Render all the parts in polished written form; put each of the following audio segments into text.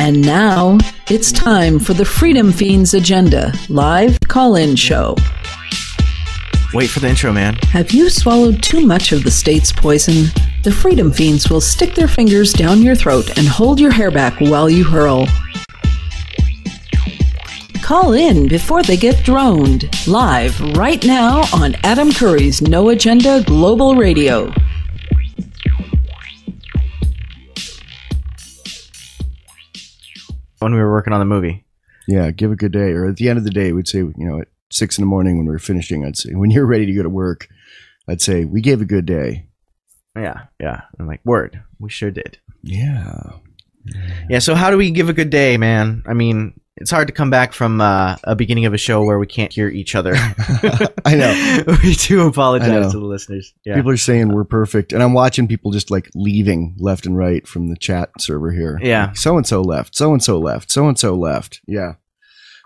And now, it's time for the Freedom Feens Agenda live call-in show. Wait for the intro, man. Have you swallowed too much of the state's poison? The Freedom Feens will stick their fingers down your throat and hold your hair back while you hurl. Call in before they get droned. Live right now on Adam Curry's No Agenda Global Radio. When we were working on the movie. Yeah, give a good day. Or at the end of the day, we'd say, at 6 in the morning when we were finishing, I'd say, when you're ready to go to work, I'd say, we gave a good day. Yeah. I'm like, word. We sure did. Yeah. Yeah, so how do we give a good day, man? I mean, it's hard to come back from a beginning of a show where we can't hear each other. I know. We do apologize to the listeners. Yeah. People are saying we're perfect. And I'm watching people just like leaving left and right from the chat server here. Yeah. Like, so-and-so left, so-and-so left, so-and-so left. Yeah.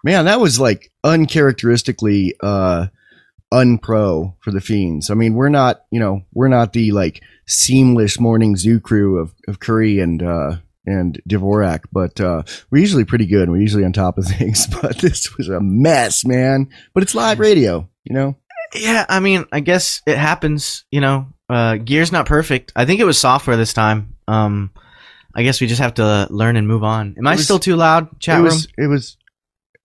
Man, that was like uncharacteristically unpro for the Fiends. I mean, we're not the like seamless morning zoo crew of Curry and Dvorak, but we're usually pretty good. We're usually on top of things, but this was a mess, man. But it's live radio, Yeah, I mean, I guess it happens, Gear's not perfect. I think it was software this time. I guess we just have to learn and move on. Am I still too loud, chat room? It was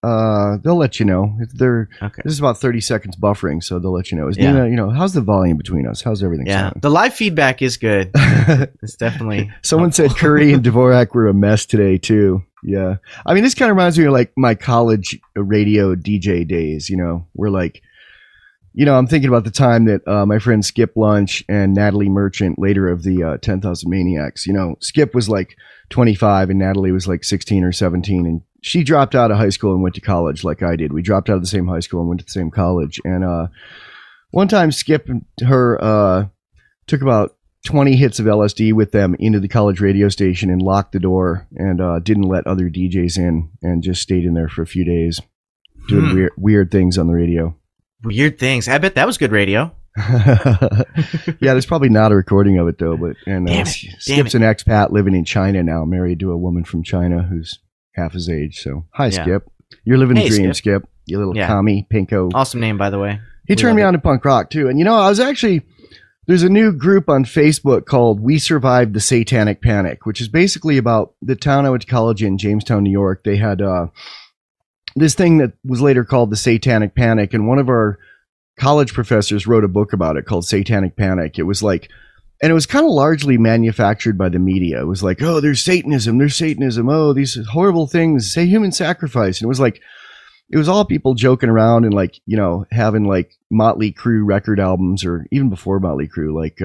they'll let you know. Okay. This is about 30 seconds buffering, so they'll let you know. Nina, how's the volume between us? How's everything sound? The live feedback is good. It's definitely Someone said Curry and Dvorak were a mess today too. Yeah. I mean, this kind of reminds me of like my college radio DJ days, We're like, I'm thinking about the time that my friend Skip Lunch and Natalie Merchant, later of the 10,000 Maniacs, Skip was like 25 and Natalie was like 16 or 17, and she dropped out of high school and went to college like I did. We dropped out of the same high school and went to the same college. And one time Skip and her took about 20 hits of LSD with them into the college radio station and locked the door and didn't let other DJs in and just stayed in there for a few days doing weird things on the radio. Weird things. I bet that was good radio. Yeah, there's probably not a recording of it though. But Skip's an expat living in China now, married to a woman from China who's half his age. So hi, Skip. You're living the dream, Skip. You little commie pinko. Awesome name, by the way. He turned me on to punk rock too. And I was actually, there's a new group on Facebook called We Survived the Satanic Panic, which is basically about the town I went to college in, Jamestown, New York. They had this thing that was later called the Satanic Panic, and one of our college professors wrote a book about it called Satanic Panic. It was like, and it was kind of largely manufactured by the media. It was like, oh, there's Satanism. Oh, these horrible things. Say human sacrifice. And it was like, it was all people joking around and like, having like Motley Crue record albums, or even before Motley Crue, like,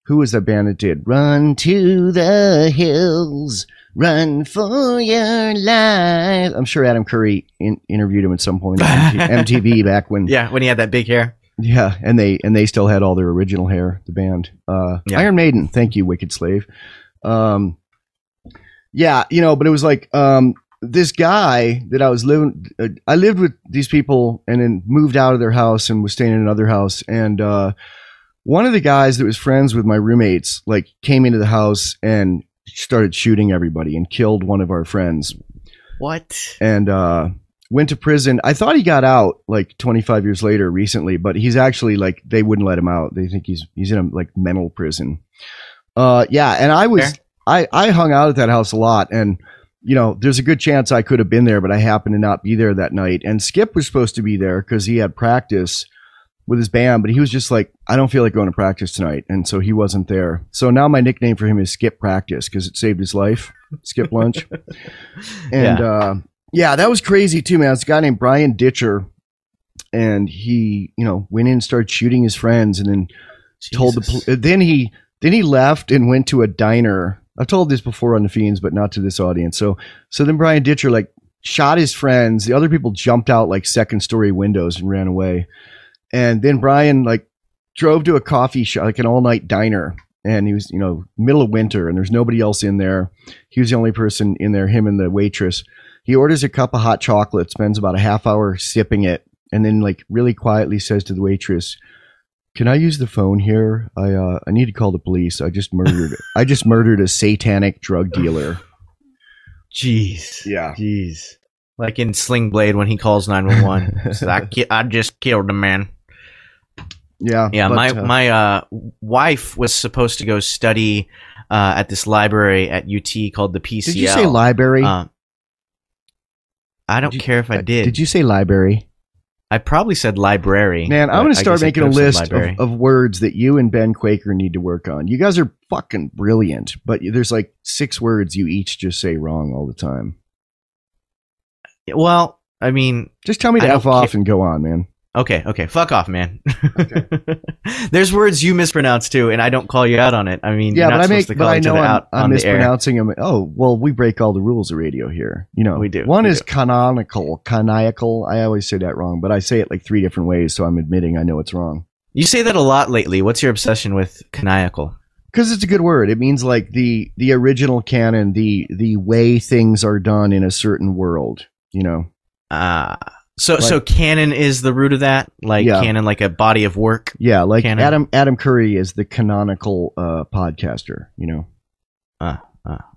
who was that band that did Run to the Hills, Run for Your Life? I'm sure Adam Curry interviewed him at some point on MTV back when. Yeah, when he had that big hair. Yeah, and they still had all their original hair, the band. Iron Maiden, thank you, Wicked Slave. But it was like this guy that I lived with these people and then moved out of their house and was staying in another house. And one of the guys that was friends with my roommates like came into the house and started shooting everybody and killed one of our friends. What? And went to prison. I thought he got out like 25 years later recently, but he's actually like, they wouldn't let him out. They think he's in a like mental prison. And I hung out at that house a lot, and there's a good chance I could have been there, but I happened to not be there that night. And Skip was supposed to be there because he had practice with his band, but he was just like, I don't feel like going to practice tonight. And so he wasn't there. So now my nickname for him is Skip Practice because it saved his life. Skip Lunch. And, that was crazy too, man. It's a guy named Brian Ditcher, and he, went in and started shooting his friends, and then told then he left and went to a diner. I've told this before on the Fiends, but not to this audience. So then Brian Ditcher like shot his friends. The other people jumped out like second story windows and ran away. And then Brian like drove to a coffee shop, like an all night diner. And he was, middle of winter, and there's nobody else in there. He was the only person in there, him and the waitress. He orders a cup of hot chocolate, spends about a half hour sipping it, and then like really quietly says to the waitress, "Can I use the phone here? I need to call the police. I just murdered a satanic drug dealer." Jeez. Yeah. Jeez. Like in Sling Blade when he calls 911. Says, I just killed a man. Yeah. Yeah. But, my wife was supposed to go study at this library at UT called the PCL. did you say library? I don't care if I did. Did you say library? I probably said library. Man, I'm going to start making a list of of words that you and Ben Quaker need to work on. You guys are fucking brilliant, but there's like 6 words you each just say wrong all the time. Well, I mean... Just tell me to F off and go on, man. Okay. Fuck off, man. Okay. There's words you mispronounce too, and I don't call you out on it. I mean, yeah, you're not supposed to call each other out I'm on the air. mispronouncing them. Oh, well, we break all the rules of radio here. You know, We do. One is canonical. I always say that wrong, but I say it like 3 different ways, so I'm admitting I know it's wrong. You say that a lot lately. What's your obsession with canonical? Because it's a good word. It means like the original canon, the way things are done in a certain world. You know. So canon is the root of that? Like canon, like a body of work? Yeah, like canon? Adam Curry is the canonical podcaster, you know.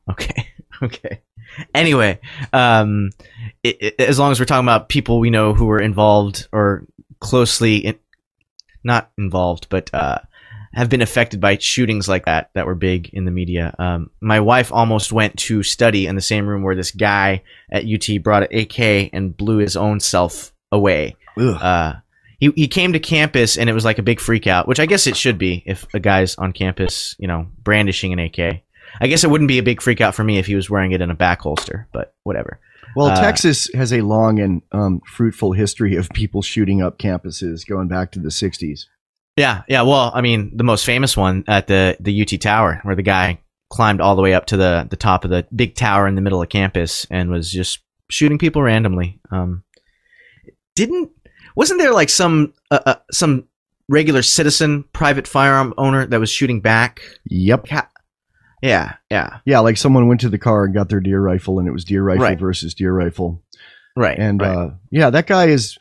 Okay. Anyway, as long as we're talking about people we know who were involved or closely, not involved, but have been affected by shootings like that were big in the media. My wife almost went to study in the same room where this guy at UT brought an AK and blew his own self away. He came to campus and it was like a big freak out, which I guess it should be if a guy's on campus, you know, brandishing an AK. I guess it wouldn't be a big freak out for me if he was wearing it in a back holster, but whatever. Well, Texas has a long and fruitful history of people shooting up campuses going back to the 60s. Yeah. Well, I mean, the most famous one at the UT Tower, where the guy climbed all the way up to the top of the big tower in the middle of campus and was just shooting people randomly. Wasn't there like some regular citizen private firearm owner that was shooting back? Yep. Yeah. Like someone went to the car and got their deer rifle, and it was deer rifle versus deer rifle. Right. And that guy is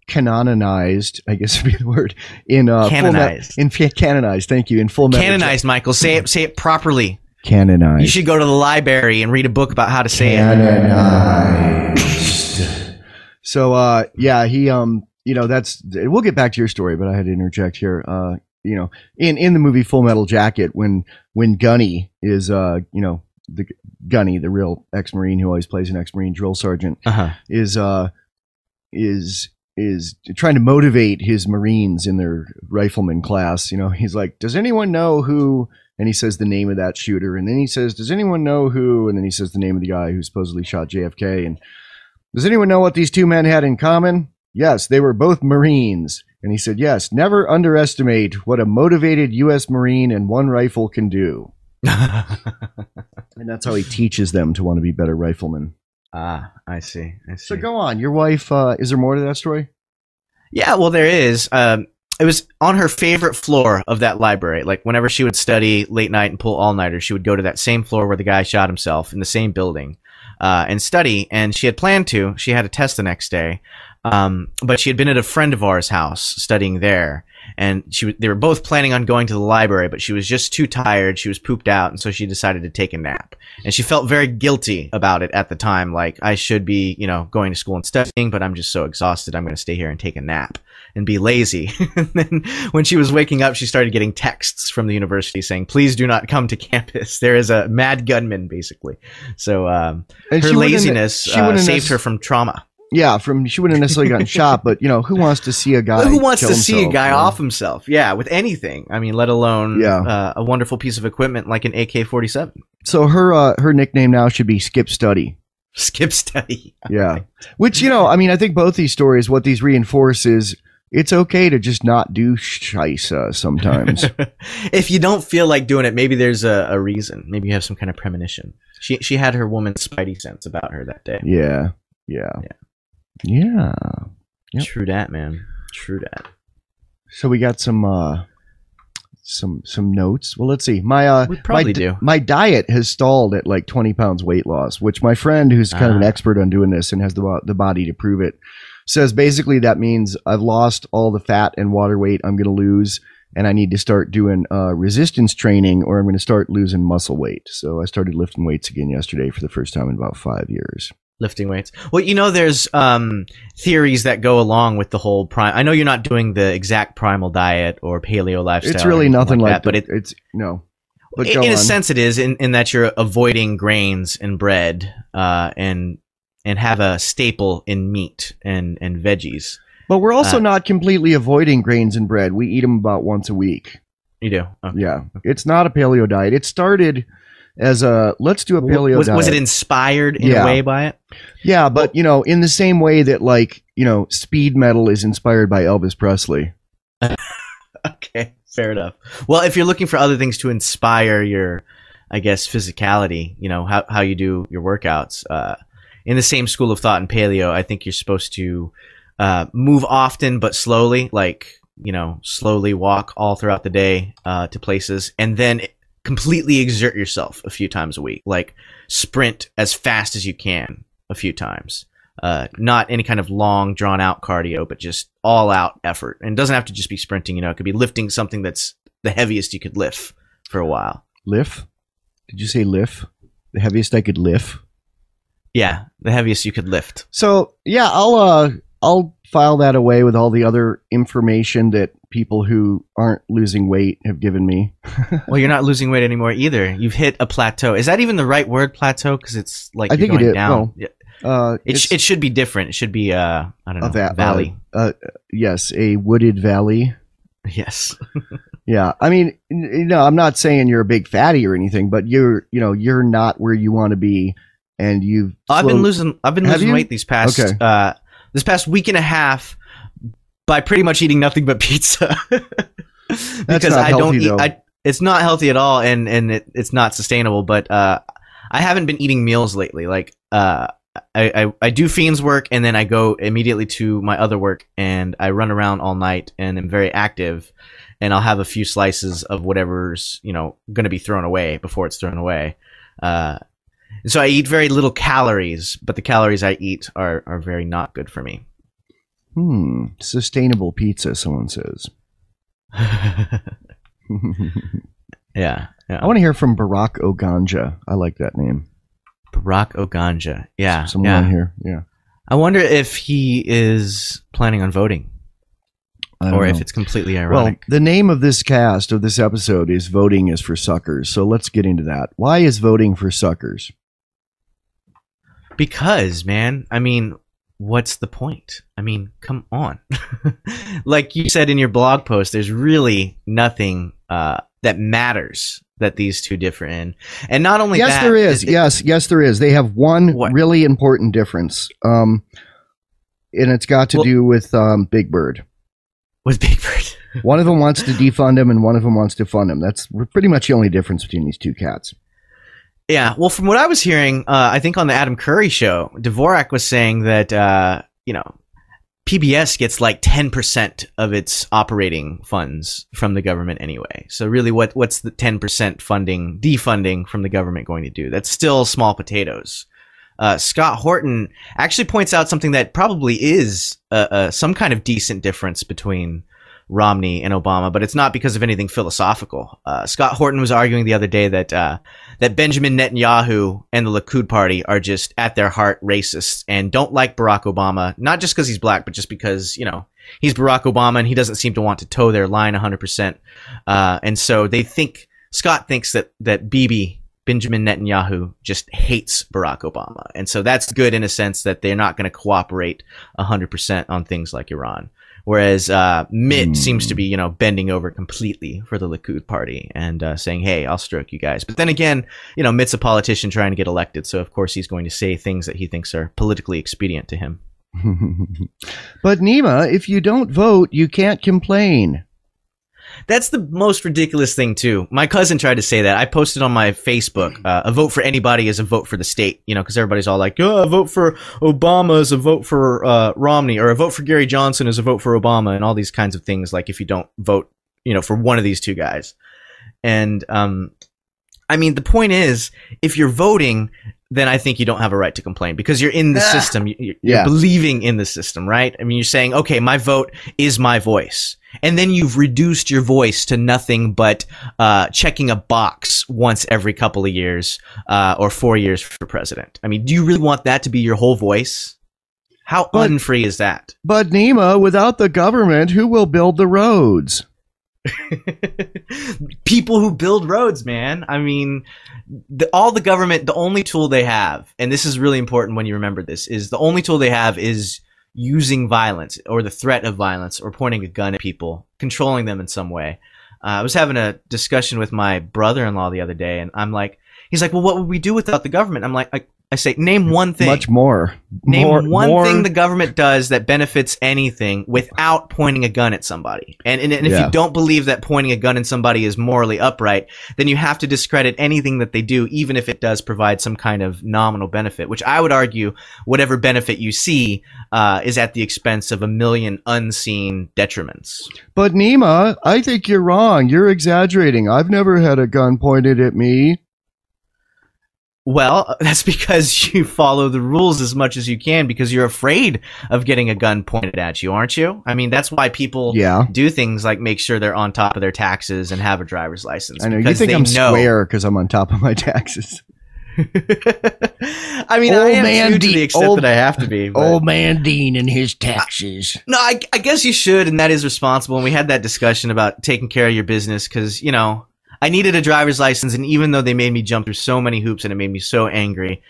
canonized, I guess would be the word, in canonized. Canonized. Thank you. In Full Metal. Canonized, Michael. Say it properly. Canonized. You should go to the library and read a book about how to say Canonized. So he you know, we'll get back to your story, but I had to interject here. You know, in the movie Full Metal Jacket, when Gunny is the Gunny, the real ex-Marine who always plays an ex-Marine drill sergeant, is trying to motivate his Marines in their rifleman class. You know, he's like, does anyone know who? And he says the name of that shooter. And then he says, does anyone know who? And then he says the name of the guy who supposedly shot JFK. And does anyone know what these 2 men had in common? Yes, they were both Marines. And he said, yes, never underestimate what a motivated U.S. Marine and 1 rifle can do. And that's how he teaches them to want to be better riflemen. I see. So go on. Your wife, is there more to that story? Yeah, well, there is. It was on her favorite floor of that library. Like whenever she would study late night and pull all-nighters, she would go to that same floor where the guy shot himself in the same building and study. And she had planned to. She had a test the next day. But she had been at a friend of ours' house studying there. And they were both planning on going to the library, but she was just too tired. She was pooped out, and so she decided to take a nap. And she felt very guilty about it at the time. Like, I should be, going to school and studying, but I'm just so exhausted. I'm going to stay here and take a nap and be lazy. And then when she was waking up, she started getting texts from the university saying, please do not come to campus. There is a mad gunman, basically. So her laziness saved her from trauma. Yeah, she wouldn't have necessarily gotten shot, but who wants to see a guy? Who wants to see a guy off himself? Yeah, with anything. I mean, let alone a wonderful piece of equipment like an AK-47. So her nickname now should be Skip Study. Skip Study. Yeah, which I think both these stories, what these reinforce is it's okay to just not do scheisse sometimes. If you don't feel like doing it, maybe there's a reason. Maybe you have some kind of premonition. She had her woman's spidey sense about her that day. Yeah. Yep. True that, man. True that. So we got some notes. Well, let's see. My diet has stalled at like 20 pounds weight loss, which my friend, who's kind of an expert on doing this and has the body to prove it, says basically that means I've lost all the fat and water weight I'm going to lose, and I need to start doing resistance training, or I'm going to start losing muscle weight. So I started lifting weights again yesterday for the first time in about 5 years. Lifting weights. Well, there's theories that go along with the whole prime. I know you're not doing the exact primal diet or paleo lifestyle. It's really nothing like that, but it's no. But in a sense, it is in that you're avoiding grains and bread, and have a staple in meat and veggies. But we're also not completely avoiding grains and bread. We eat them about once a week. You do? Okay. Yeah. It's not a paleo diet. It started as let's do a paleo diet. Was it inspired in a way by it? Yeah, but, in the same way that, like, speed metal is inspired by Elvis Presley. Okay, fair enough. Well, if you're looking for other things to inspire your, I guess, physicality, how you do your workouts, in the same school of thought in paleo, I think you're supposed to move often but slowly, like, slowly walk all throughout the day to places, and then completely exert yourself a few times a week, like sprint as fast as you can a few times. Not any kind of long, drawn-out cardio, but just all-out effort. And it doesn't have to just be sprinting, it could be lifting something that's the heaviest you could lift for a while. Lift? Did you say lift? The heaviest I could lift? Yeah, the heaviest you could lift. So, yeah, I'll file that away with all the other information that people who aren't losing weight have given me. Well, you're not losing weight anymore either. You've hit a plateau. Is that even the right word, plateau? Because it's like you're going down. Well, it should be different. It should be I don't know, valley. Yes, a wooded valley. Yes. Yeah, I mean, I'm not saying you're a big fatty or anything, but you're not where you want to be, and you've. I've been losing weight these past this past week and a half by pretty much eating nothing but pizza. Because I don't eat. It's not healthy at all, and it's not sustainable. But I haven't been eating meals lately. Like I do Feens work, and then I go immediately to my other work, and I run around all night, and I'm very active. And I'll have a few slices of whatever's going to be thrown away before it's thrown away. So I eat very little calories, but the calories I eat are very not good for me. Sustainable pizza, someone says. Yeah. I want to hear from Barack Oganja. I like that name. Barack Oganja. Yeah. Someone here. Yeah. I wonder if he is planning on voting. Or if it's completely ironic. Well, the name of this cast, of this episode, is Voting is for Suckers. So let's get into that. Why is voting for suckers? Because, man, I mean, what's the point? I mean, come on. Like you said in your blog post, there's really nothing that matters that these two differ in. And not only that... There is. Yes, there is. They have one really important difference. And it's got to do with Big Bird. With Big Bird. One of them wants to defund him, and one of them wants to fund him. That's pretty much the only difference between these two cats. Yeah, well, from what I was hearing, I think on the Adam Curry show, Dvorak was saying that, PBS gets like 10% of its operating funds from the government anyway. So really, what's the 10% defunding from the government going to do? That's still small potatoes. Scott Horton actually points out something that probably is some kind of decent difference between Romney and Obama, but it's not because of anything philosophical. Scott Horton was arguing the other day that Benjamin Netanyahu and the Likud party are just at their heart racists and don't like Barack Obama, not just because he's black, but just because, he's Barack Obama and he doesn't seem to want to toe their line 100%. And so Scott thinks that Benjamin Netanyahu just hates Barack Obama. And so that's good in a sense that they're not going to cooperate 100% on things like Iran. Whereas Mitt seems to be, bending over completely for the Likud party and saying, hey, I'll stroke you guys. But then again, Mitt's a politician trying to get elected. So, of course, he's going to say things that he thinks are politically expedient to him. But, Nima, if you don't vote, you can't complain. That's the most ridiculous thing, too. My cousin tried to say that. I posted on my Facebook, a vote for anybody is a vote for the state, because everybody's all like, a vote for Obama is a vote for Romney, or a vote for Gary Johnson is a vote for Obama, and all these kinds of things, like if you don't vote, for one of these two guys. And, I mean, the point is, if you're voting, then I think you don't have a right to complain because you're in the system. You're believing in the system, right? I mean, you're saying, okay, my vote is my voice. and then you've reduced your voice to nothing but checking a box once every couple of years or 4 years for president. I mean, do you really want that to be your whole voice? How unfree is that? But Nima, without the government, who will build the roads? People who build roads, man. I mean, all the government, the only tool they have, and this is really important when you remember this, is the only tool they have is using violence or the threat of violence or pointing a gun at people, controlling them in some way. I was having a discussion with my brother-in-law the other day, and he's like, well, what would we do without the government? I'm like, I say, name one thing. Much more. Name one thing the government does that benefits anything without pointing a gun at somebody. And if you don't believe that pointing a gun at somebody is morally upright, then you have to discredit anything that they do, even if it does provide some kind of nominal benefit, which I would argue whatever benefit you see is at the expense of a million unseen detriments. But Nima, I think you're wrong. You're exaggerating. I've never had a gun pointed at me. Well, that's because you follow the rules as much as you can because you're afraid of getting a gun pointed at you, aren't you? I mean, that's why people do things like make sure they're on top of their taxes and have a driver's license. I know. You think I'm square because I'm on top of my taxes. I mean, I am too, to the extent that I have to be. But old man Dean and his taxes. No, I guess you should, and that is responsible. And we had that discussion about taking care of your business because, you know, I needed a driver's license, and even though they made me jump through so many hoops and it made me so angry,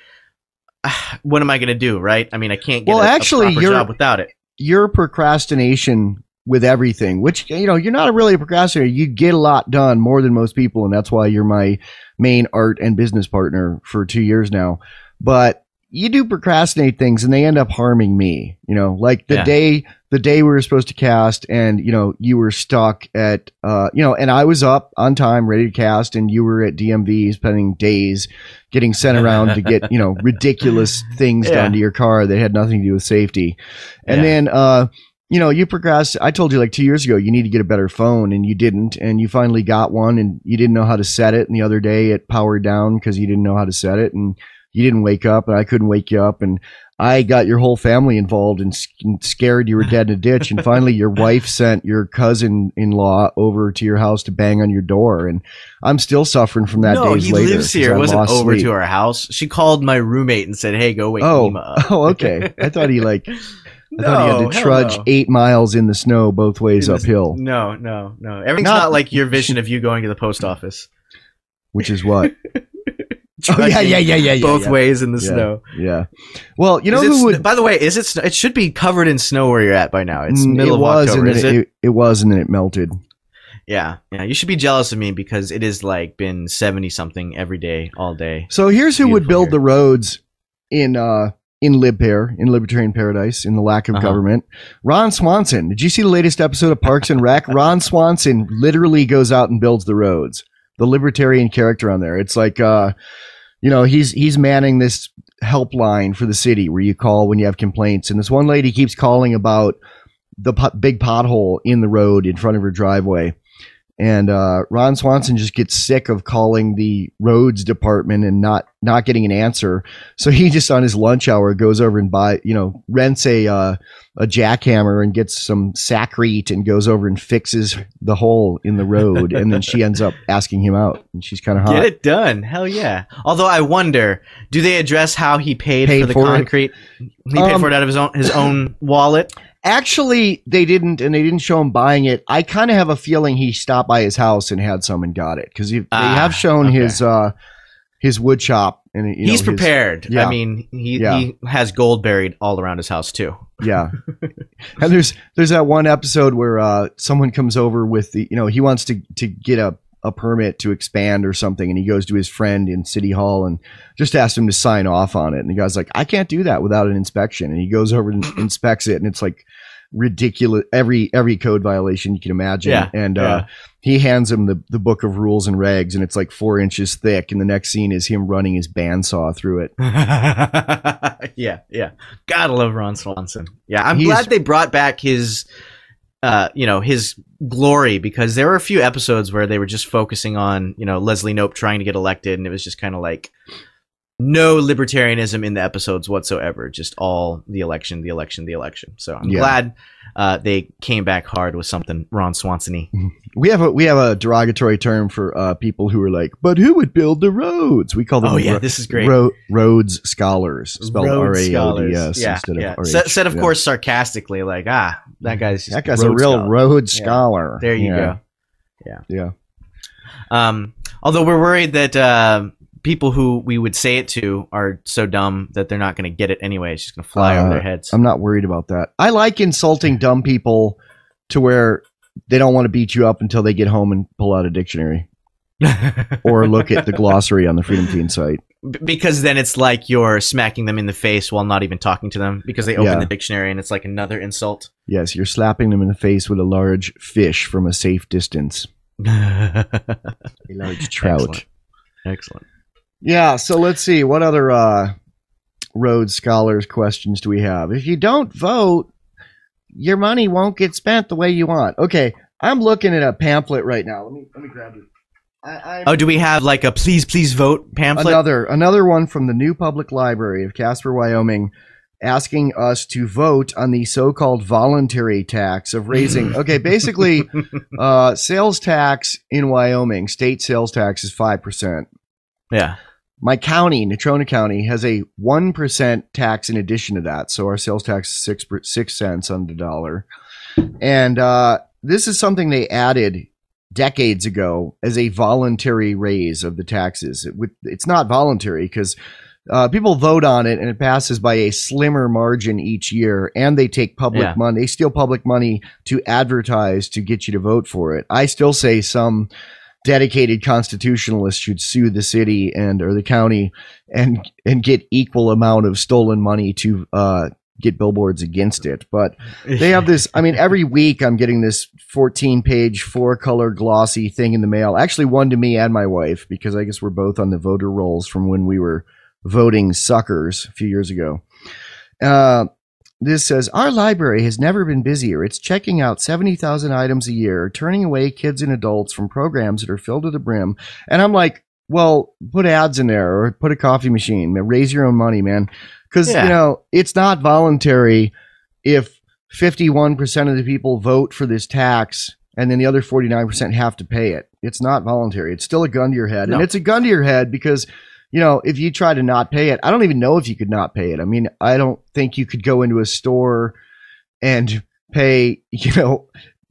what am I going to do, right? I mean, I can't get a proper job without it. Your procrastination with everything, which, you know, you're not really a procrastinator. You get a lot done more than most people, and that's why you're my main art and business partner for 2 years now. But you do procrastinate things, and they end up harming me. You know, like the day we were supposed to cast, and you know, you were stuck at you know, and I was up on time, ready to cast, and you were at DMV spending days getting sent around to get, you know, ridiculous things done to your car that had nothing to do with safety. And then you know, you procrastinated. I told you like 2 years ago you need to get a better phone, and you didn't, and you finally got one, and you didn't know how to set it, and the other day it powered down because you didn't know how to set it, and you didn't wake up, and I couldn't wake you up, and I got your whole family involved and scared you were dead in a ditch. And finally, your wife sent your cousin-in-law over to your house to bang on your door, and I'm still suffering from that days later. No, he lives here. It wasn't over to our house. She called my roommate and said, "Hey, go wake Nima up." Oh, okay. I thought he like. I thought he had to trudge 8 miles in the snow both ways uphill. No. Everything's not like your vision of you going to the post office. Which is what? Both ways in the snow. Yeah. Well, you know who would? By the way, is it? It should be covered in snow where you're at by now. It's middle of October. It was, and then it melted. Yeah. You should be jealous of me because it is like been 70 something every day, all day. So here's who would build the roads in Libertarian Paradise, in the lack of government. Ron Swanson. Did you see the latest episode of Parcs and Rec? Ron Swanson literally goes out and builds the roads. The libertarian character on there. It's like, you know, he's manning this helpline for the city where you call when you have complaints. And this one lady keeps calling about the big pothole in the road in front of her driveway. And Ron Swanson just gets sick of calling the roads department and not getting an answer. So he just on his lunch hour goes over and rents a jackhammer and gets some sacrete and goes over and fixes the hole in the road. And then she ends up asking him out, and she's kind of hot. Get it done. Hell yeah. Although I wonder, do they address how he paid for the concrete? He paid for it out of his own wallet? Actually, they didn't, and they didn't show him buying it. I kind of have a feeling he stopped by his house and had someone got it, because they have shown his wood shop, and he's prepared. I mean, he has gold buried all around his house too. Yeah, and there's that one episode where someone comes over with he wants to get a permit to expand or something, and he goes to his friend in City Hall and just asks him to sign off on it, and the guy's like, "I can't do that without an inspection," and he goes over and inspects it, and it's like ridiculous, every code violation you can imagine. He hands him the book of rules and regs, and it's like 4 inches thick, and the next scene is him running his bandsaw through it. Yeah, gotta love Ron Swanson. I'm glad they brought back his his glory, because there were a few episodes where they were just focusing on Leslie Knope trying to get elected, and it was just kind of like, no libertarianism in the episodes whatsoever. Just all the election, the election, the election. So I'm glad they came back hard with something Ron Swanson-y. We have a derogatory term for people who are like, but who would build the roads? We call them this is great. Rhodes scholars, spelled R-A-O-D-S instead of R-H. Said of course sarcastically, like, that guy's a real Rhodes scholar. There you go. Yeah. Although we're worried that people who we would say it to are so dumb that they're not going to get it anyway. It's just going to fly over their heads. I'm not worried about that. I like insulting dumb people to where they don't want to beat you up until they get home and pull out a dictionary or look at the glossary on the Freedom Feens site. Because then it's like you're smacking them in the face while not even talking to them because they open the dictionary and it's like another insult. Yes, you're slapping them in the face with a large fish from a safe distance. A large trout. Excellent. Yeah, so let's see. What other Rhodes Scholars questions do we have? If you don't vote, your money won't get spent the way you want. Okay, I'm looking at a pamphlet right now. Let me grab it. Do we have like a please vote pamphlet? Another one from the New Public Library of Casper, Wyoming, asking us to vote on the so-called voluntary tax of raising. Okay, basically, sales tax in Wyoming, state sales tax is 5%. Yeah. My county, Natrona County, has a 1% tax in addition to that. So our sales tax is 6 cents on the dollar. And this is something they added decades ago as a voluntary raise of the taxes. It's not voluntary because people vote on it and it passes by a slimmer margin each year. And they take public money. They steal public money to advertise to get you to vote for it. I still say some dedicated constitutionalists should sue the city or the county and get equal amount of stolen money to get billboards against it. But they have this, I mean, every week I'm getting this 14-page 4-color glossy thing in the mail. Actually, one to me and my wife, because I guess we're both on the voter rolls from when we were voting suckers a few years ago. This says, our library has never been busier. It's checking out 70,000 items a year, turning away kids and adults from programs that are filled to the brim. And I'm like, well, put ads in there or put a coffee machine. Raise your own money, man. Because, it's not voluntary if 51% of the people vote for this tax and then the other 49% have to pay it. It's not voluntary. It's still a gun to your head. No. And it's a gun to your head because if you try to not pay it, I don't even know if you could not pay it. I mean, I don't think you could go into a store and pay,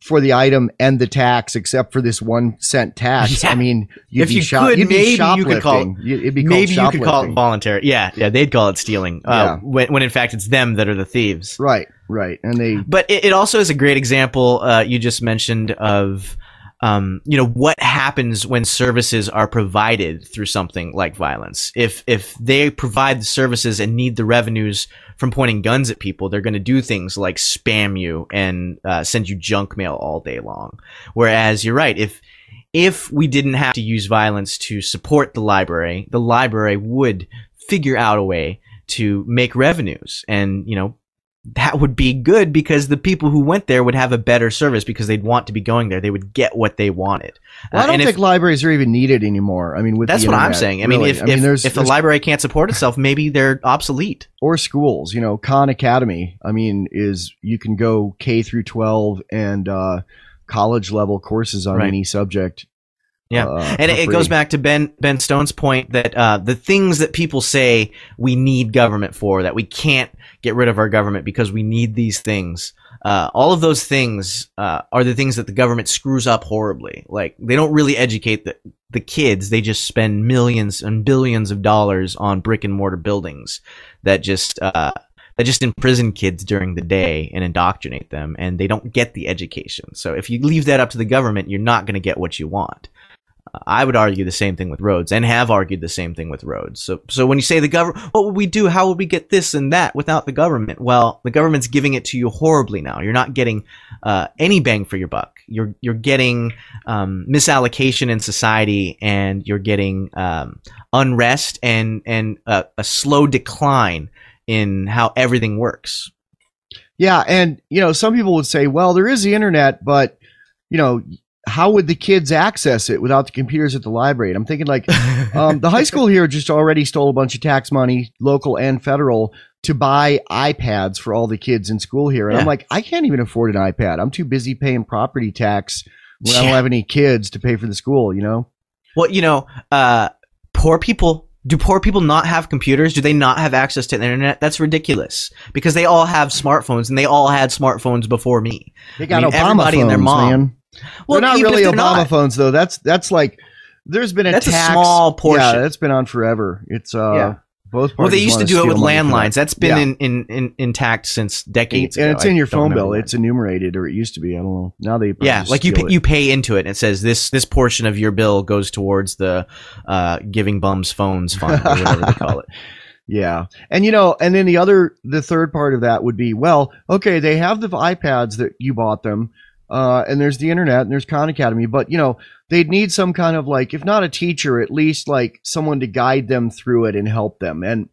for the item and the tax, except for this 1 cent tax. Yeah. I mean, you'd be shoplifting. You could call it voluntary. Yeah, they'd call it stealing. When in fact it's them that are the thieves. Right. But it also is a great example you just mentioned of what happens when services are provided through something like violence. If they provide the services and need the revenues from pointing guns at people, they're going to do things like spam you and send you junk mail all day long. Whereas you're right, if we didn't have to use violence to support the library would figure out a way to make revenues, and that would be good because the people who went there would have a better service because they'd want to be going there. They would get what they wanted. Well, I don't think libraries are even needed anymore. I mean, that's what I'm saying. I mean, if the library can't support itself, maybe they're obsolete. Or schools, Khan Academy. I mean, you can go K through 12 and college level courses on any subject. Yeah, and it goes back to Ben Stone's point that the things that people say we need government for, that we can't get rid of our government because we need these things. All of those things are the things that the government screws up horribly. Like, they don't really educate the kids. They just spend millions and billions of dollars on brick and mortar buildings that just imprison kids during the day and indoctrinate them, and they don't get the education. So if you leave that up to the government, you're not going to get what you want. I would argue the same thing with roads, and have argued the same thing with roads. So when you say the government, what would we do? How would we get this and that without the government? Well, the government's giving it to you horribly now. You're not getting any bang for your buck. You're getting misallocation in society, and you're getting unrest and a slow decline in how everything works. Yeah, and some people would say, well, there is the internet, but how would the kids access it without the computers at the library? And I'm thinking like, the high school here just already stole a bunch of tax money, local and federal, to buy iPads for all the kids in school here. And I'm like, I can't even afford an iPad. I'm too busy paying property tax when I don't have any kids to pay for the school, you know? Well, poor people. Do poor people not have computers? Do they not have access to the internet? That's ridiculous, because they all have smartphones, and they all had smartphones before me. They got Obama phones, and their mom. Man. Well, they're not really Obama phones, though. That's like, there's been a tax. A small portion. Yeah, that's been on forever. It's both parties. Well, they used to do it with landlines. That's been intact since decades ago. And it's in your phone bill. It's enumerated, or it used to be. I don't know. Now they like you pay into it, and it says this portion of your bill goes towards the Giving Bums Phones Fund, or whatever they call it. Yeah. And and then the third part of that would be, well, okay, they have the iPads that you bought them, and there's the internet and there's Khan Academy, but they'd need some kind of, like, if not a teacher, at least like someone to guide them through it and help them. And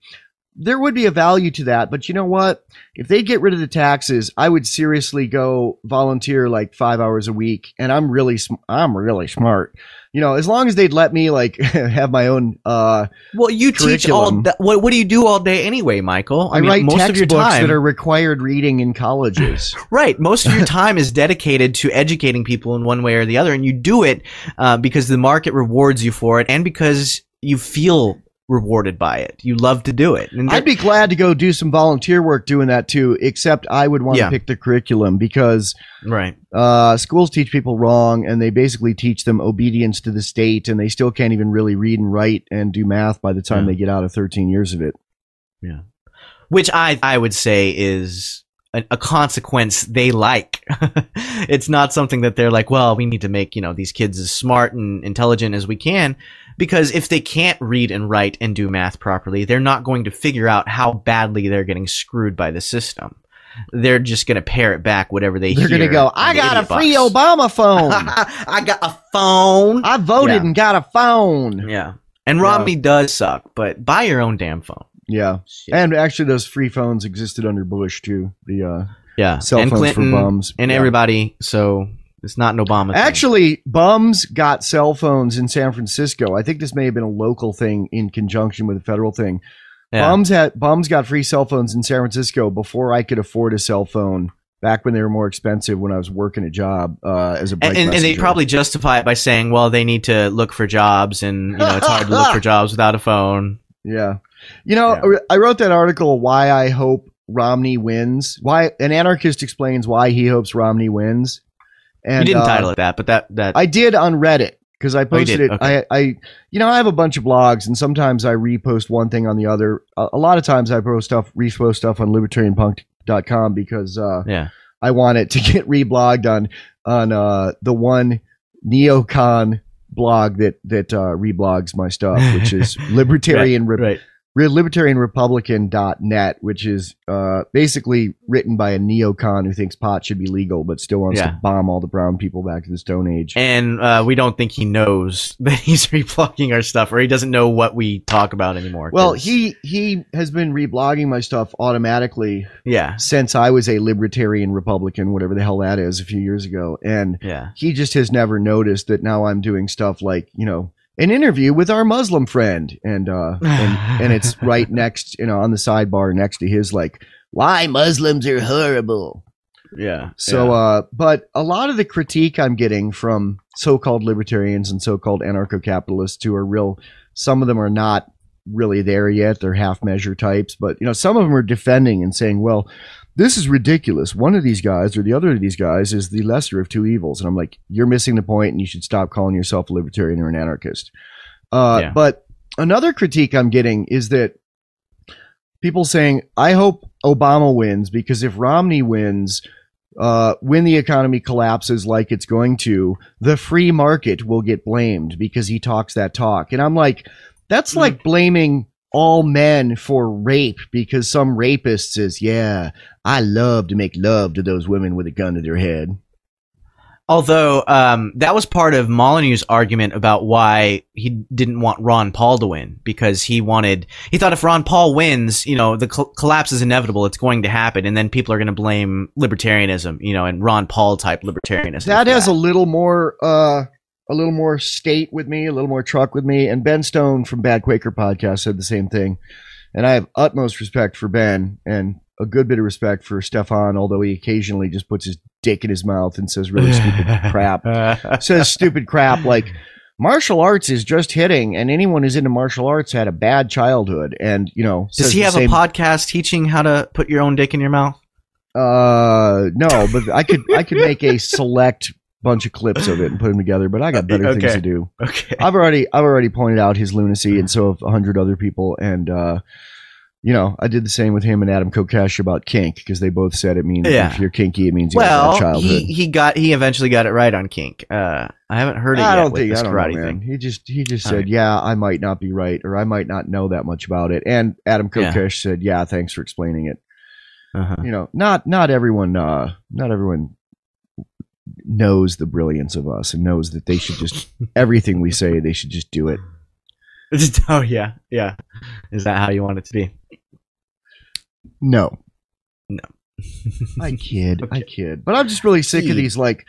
there would be a value to that. But you know what? If they get rid of the taxes, I would seriously go volunteer like 5 hours a week. And I'm really smart. As long as they'd let me like have my own well, you teach all what do you do all day anyway, Michael? I write most textbooks of your time that are required reading in colleges. Right. Most of your time is dedicated to educating people in one way or the other, and you do it because the market rewards you for it, and because you feel rewarded by it. You love to do it. And I'd be glad to go do some volunteer work doing that too, except I would want to pick the curriculum, because schools teach people wrong, and they basically teach them obedience to the state, and they still can't even really read and write and do math by the time they get out of 13 years of it. Yeah. Which I would say is a consequence they like. It's not something that they're like, well, we need to make, these kids as smart and intelligent as we can. Because if they can't read and write and do math properly, they're not going to figure out how badly they're getting screwed by the system. They're just going to parrot back whatever they hear. They're going to go, I got a free Obama phone. I got a phone. I voted and got a phone. Yeah. And Romney does suck, but buy your own damn phone. Yeah. Shit. And actually those free phones existed under Bush too. The cell and phones Clinton for bums. And everybody, so it's not an Obama thing. Actually, bums got cell phones in San Francisco. I think this may have been a local thing in conjunction with a federal thing. Yeah. Bums got free cell phones in San Francisco before I could afford a cell phone, back when they were more expensive, when I was working a job as a bike and they probably justify it by saying, well, they need to look for jobs, and it's hard to look for jobs without a phone. Yeah. I wrote that article, Why I Hope Romney Wins. Why an anarchist explains why he hopes Romney wins. And you didn't title it that, but that I did on Reddit, because I posted it. Okay. I have a bunch of blogs, and sometimes I repost one thing on the other. A lot of times I repost stuff on libertarianpunk.com, because I want it to get reblogged on the one neocon blog that reblogs my stuff, which is libertarianrepublican.net, which is basically written by a neocon who thinks pot should be legal, but still wants to bomb all the brown people back to the Stone Age. And we don't think he knows that he's reblogging our stuff, or he doesn't know what we talk about anymore. Well, he has been reblogging my stuff automatically since I was a libertarian Republican, whatever the hell that is, a few years ago. And he just has never noticed that now I'm doing stuff like, an interview with our Muslim friend, and it's right next, on the sidebar next to his, like, why Muslims are horrible. Yeah. So, but a lot of the critique I'm getting from so-called libertarians and so-called anarcho-capitalists who are real, some of them are not really there yet. They're half-measure types, but, some of them are defending and saying, well, this is ridiculous. One of these guys or the other of these guys is the lesser of two evils. And I'm like, you're missing the point, and you should stop calling yourself a libertarian or an anarchist. But another critique I'm getting is that people saying, I hope Obama wins, because if Romney wins, when the economy collapses like it's going to, the free market will get blamed because he talks that talk. And I'm like, that's like blaming all men for rape because some rapist says, I love to make love to those women with a gun to their head. Although that was part of Molyneux's argument about why he didn't want Ron Paul to win, because he thought if Ron Paul wins, the collapse is inevitable. It's going to happen, and then people are going to blame libertarianism, and Ron Paul type libertarianism. That has a little more state with me, a little more truck with me. And Ben Stone from Bad Quaker Podcast said the same thing. And I have utmost respect for Ben and a good bit of respect for Stefan, although he occasionally just puts his dick in his mouth and says really stupid crap. Says stupid crap like martial arts is just hitting, and anyone who's into martial arts had a bad childhood. And, does he have a podcast teaching how to put your own dick in your mouth? No, but I could make a select bunch of clips of it and put them together, but I got better things to do. Okay. I've already pointed out his lunacy, and so have 100 other people. And, I did the same with him and Adam Kokesh about kink, because they both said it means if you're kinky, it means you have a bad childhood. He eventually got it right on kink. I haven't heard it yet with this karate thing. He just said, yeah, I might not be right, or I might not know that much about it. And Adam Kokesh said, yeah, thanks for explaining it. Not everyone knows the brilliance of us and knows that they should just everything we say, they should just do it. Oh yeah. Is that how you want it to be? No. I kid. But I'm just really sick of these like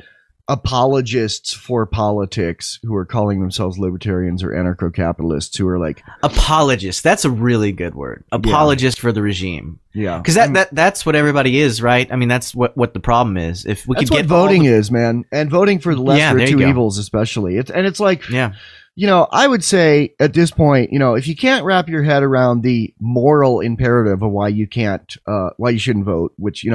apologists for politics who are calling themselves libertarians or anarcho-capitalists who are like apologists. That's a really good word. Apologist for the regime. Yeah, because that's what everybody is, right? I mean, that's what the problem is. If we could get voting is, man, and voting for the lesser of two evils, especially. It's like I would say at this point, if you can't wrap your head around the moral imperative of why you shouldn't vote, which,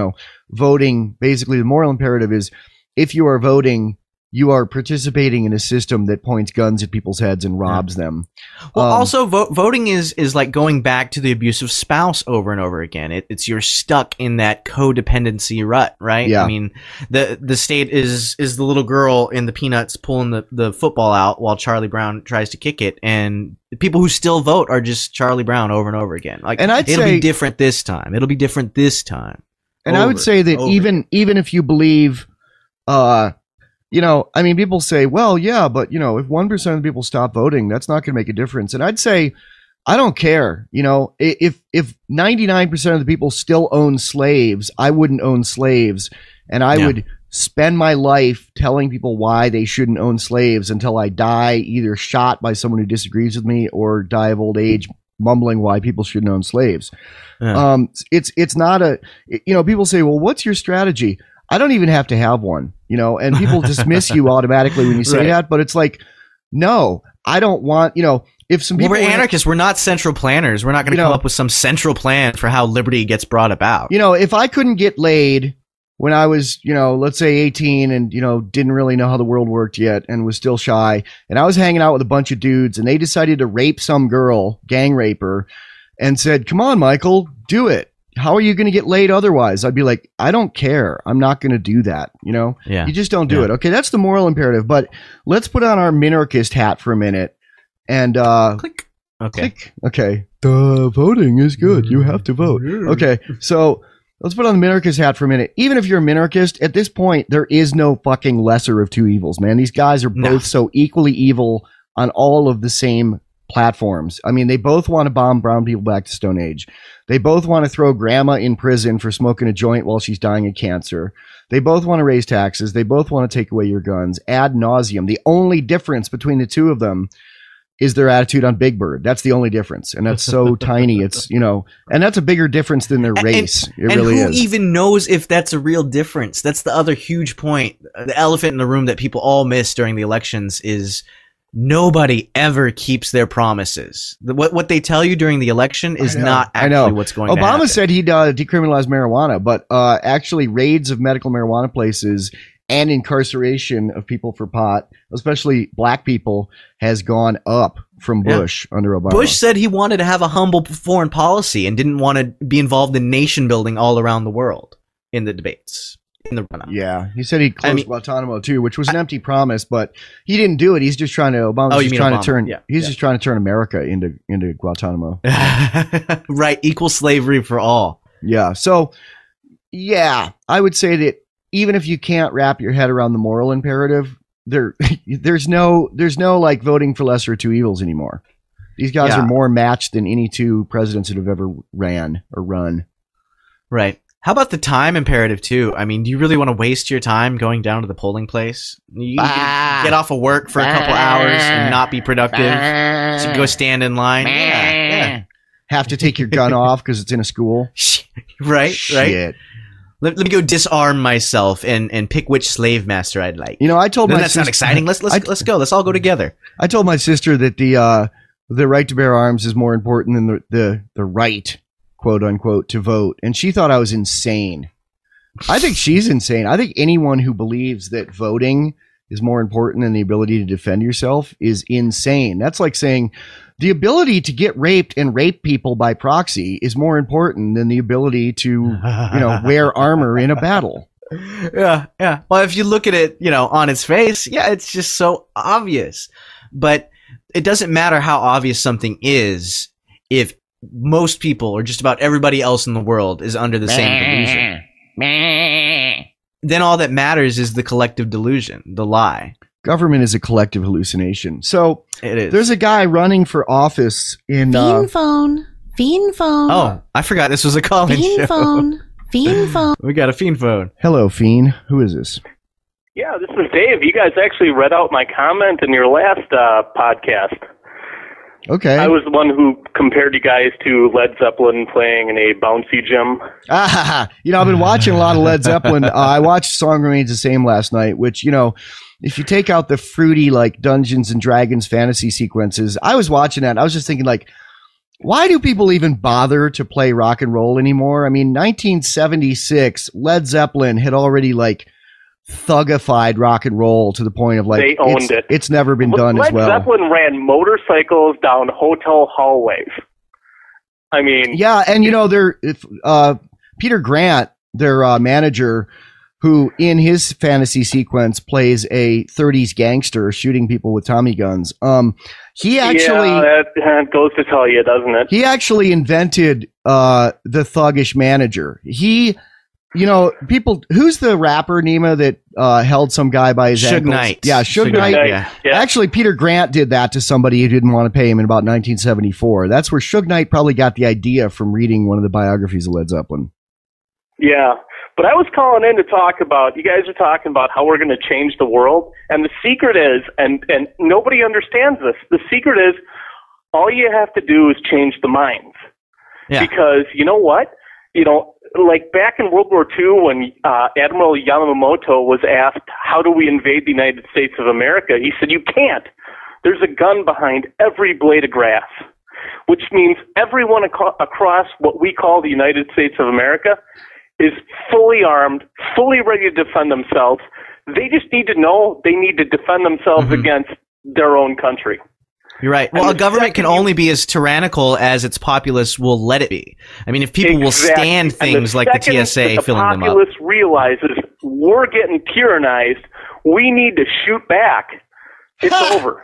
voting, basically the moral imperative is if you are voting, you are participating in a system that points guns at people's heads and robs them. Well, also voting is like going back to the abusive spouse over and over again. It's you're stuck in that codependency rut, right? Yeah. I mean, the state is the little girl in the Peanuts pulling the football out while Charlie Brown tries to kick it, and the people who still vote are just Charlie Brown over and over again. Like, it'll be different this time. It'll be different this time. And I would say that even if you believe, people say, well, yeah, but, if 1% of the people stop voting, that's not going to make a difference. And I'd say, I don't care. If 99% of the people still own slaves, I wouldn't own slaves. And I would spend my life telling people why they shouldn't own slaves until I die, either shot by someone who disagrees with me or die of old age, mumbling why people shouldn't own slaves. It's not people say, well, what's your strategy? I don't even have to have one, and people dismiss you automatically when you say that. But it's like, no, I don't want, if some people. We're anarchists. We're not central planners. We're not going to come up with some central plan for how liberty gets brought about. If I couldn't get laid when I was, let's say 18 and, didn't really know how the world worked yet and was still shy, and I was hanging out with a bunch of dudes and they decided to rape some girl, gang rape her, and said, come on, Michael, do it. How are you going to get laid otherwise? I'd be like, I don't care. I'm not going to do that. You just don't do it. Okay. That's the moral imperative, but let's put on our minarchist hat for a minute and, click. Okay. Click. Okay. The voting is good. You have to vote. Okay. So let's put on the minarchist hat for a minute. Even if you're a minarchist at this point, there is no fucking lesser of two evils, man. These guys are both so equally evil on all of the same platforms. I mean, they both want to bomb brown people back to Stone Age. They both want to throw grandma in prison for smoking a joint while she's dying of cancer. They both want to raise taxes. They both want to take away your guns ad nauseum. The only difference between the two of them is their attitude on Big Bird. That's the only difference. And that's so tiny. It's, and that's a bigger difference than their race. It really is. And who even knows if that's a real difference? That's the other huge point. The elephant in the room that people all miss during the elections is nobody ever keeps their promises. What they tell you during the election is not actually what's going to happen. Obama said he'd decriminalize marijuana, but actually raids of medical marijuana places and incarceration of people for pot, especially black people, has gone up from Bush under Obama. Bush said he wanted to have a humble foreign policy and didn't want to be involved in nation building all around the world in the debates. In the run-up. Yeah, he said he'd close Guantanamo too, which was an empty promise, but he didn't do it. He's just trying to. Obama's just trying to turn. He's just trying to turn America into Guantanamo. Right, equal slavery for all. Yeah. So, yeah, I would say that even if you can't wrap your head around the moral imperative, there's no like voting for lesser of two evils anymore. These guys are more matched than any two presidents that have ever ran or run. Right. How about the time imperative too? I mean, do you really want to waste your time going down to the polling place? You can get off of work for a couple hours and not be productive. So you can go stand in line. Yeah. Have to take your gun off because it's in a school. Right. Shit. Let me go disarm myself and pick which slave master I'd like. You know, I told Doesn't that sound exciting? Let's go. Let's all go together. I told my sister that the right to bear arms is more important than the right, quote unquote, to vote, and she thought I was insane. I think she's insane. I think anyone who believes that voting is more important than the ability to defend yourself is insane. That's like saying the ability to get raped and rape people by proxy is more important than the ability to, wear armor in a battle. Yeah. Well, if you look at it, on its face, it's just so obvious. But it doesn't matter how obvious something is if most people or just about everybody else in the world is under the same delusion. Then all that matters is the collective delusion, the lie. Government is a collective hallucination. So it is. There's a guy running for office in Fiend phone. Oh, I forgot this was a call-in show. Fiend phone. We got a fiend phone. Hello, Fiend. Who is this? Yeah, this is Dave. You guys actually read out my comment in your last podcast. Okay. I was the one who compared you guys to Led Zeppelin playing in a bouncy gym. I've been watching a lot of Led Zeppelin. I watched Song Remains the Same last night, which, if you take out the fruity, like, Dungeons and Dragons fantasy sequences, I was watching that. And I was just thinking, like, why do people even bother to play rock and roll anymore? I mean, 1976, Led Zeppelin had already, like, thugified rock and roll to the point of, like, they owned it. It's never been done as well. Led Zeppelin ran motorcycles down hotel hallways. I mean, yeah, and Peter Grant, their manager, who in his fantasy sequence plays a 30s gangster shooting people with Tommy guns. He actually that goes to tell you, doesn't it? He actually invented the thuggish manager. He. People. Who's the rapper, Nima, that held some guy by his ankles? Knight. Yeah, Suge Knight. Yeah. Actually, Peter Grant did that to somebody who didn't want to pay him in about 1974. That's where Suge Knight probably got the idea from reading one of the biographies of Led Zeppelin. Yeah, but I was calling in to talk about, you guys are talking about how we're going to change the world, and the secret is, and nobody understands this, the secret is all you have to do is change the minds. Yeah. Because you know what? Like back in World War II when Admiral Yamamoto was asked, how do we invade the United States of America? He said, you can't. There's a gun behind every blade of grass, which means everyone across what we call the United States of America is fully armed, fully ready to defend themselves. They just need to know they need to defend themselves against their own country. You're right. Well, a government can only be as tyrannical as its populace will let it be. I mean, if people will stand things like the TSA filling them up. The populace realizes we're getting tyrannized, we need to shoot back. It's over.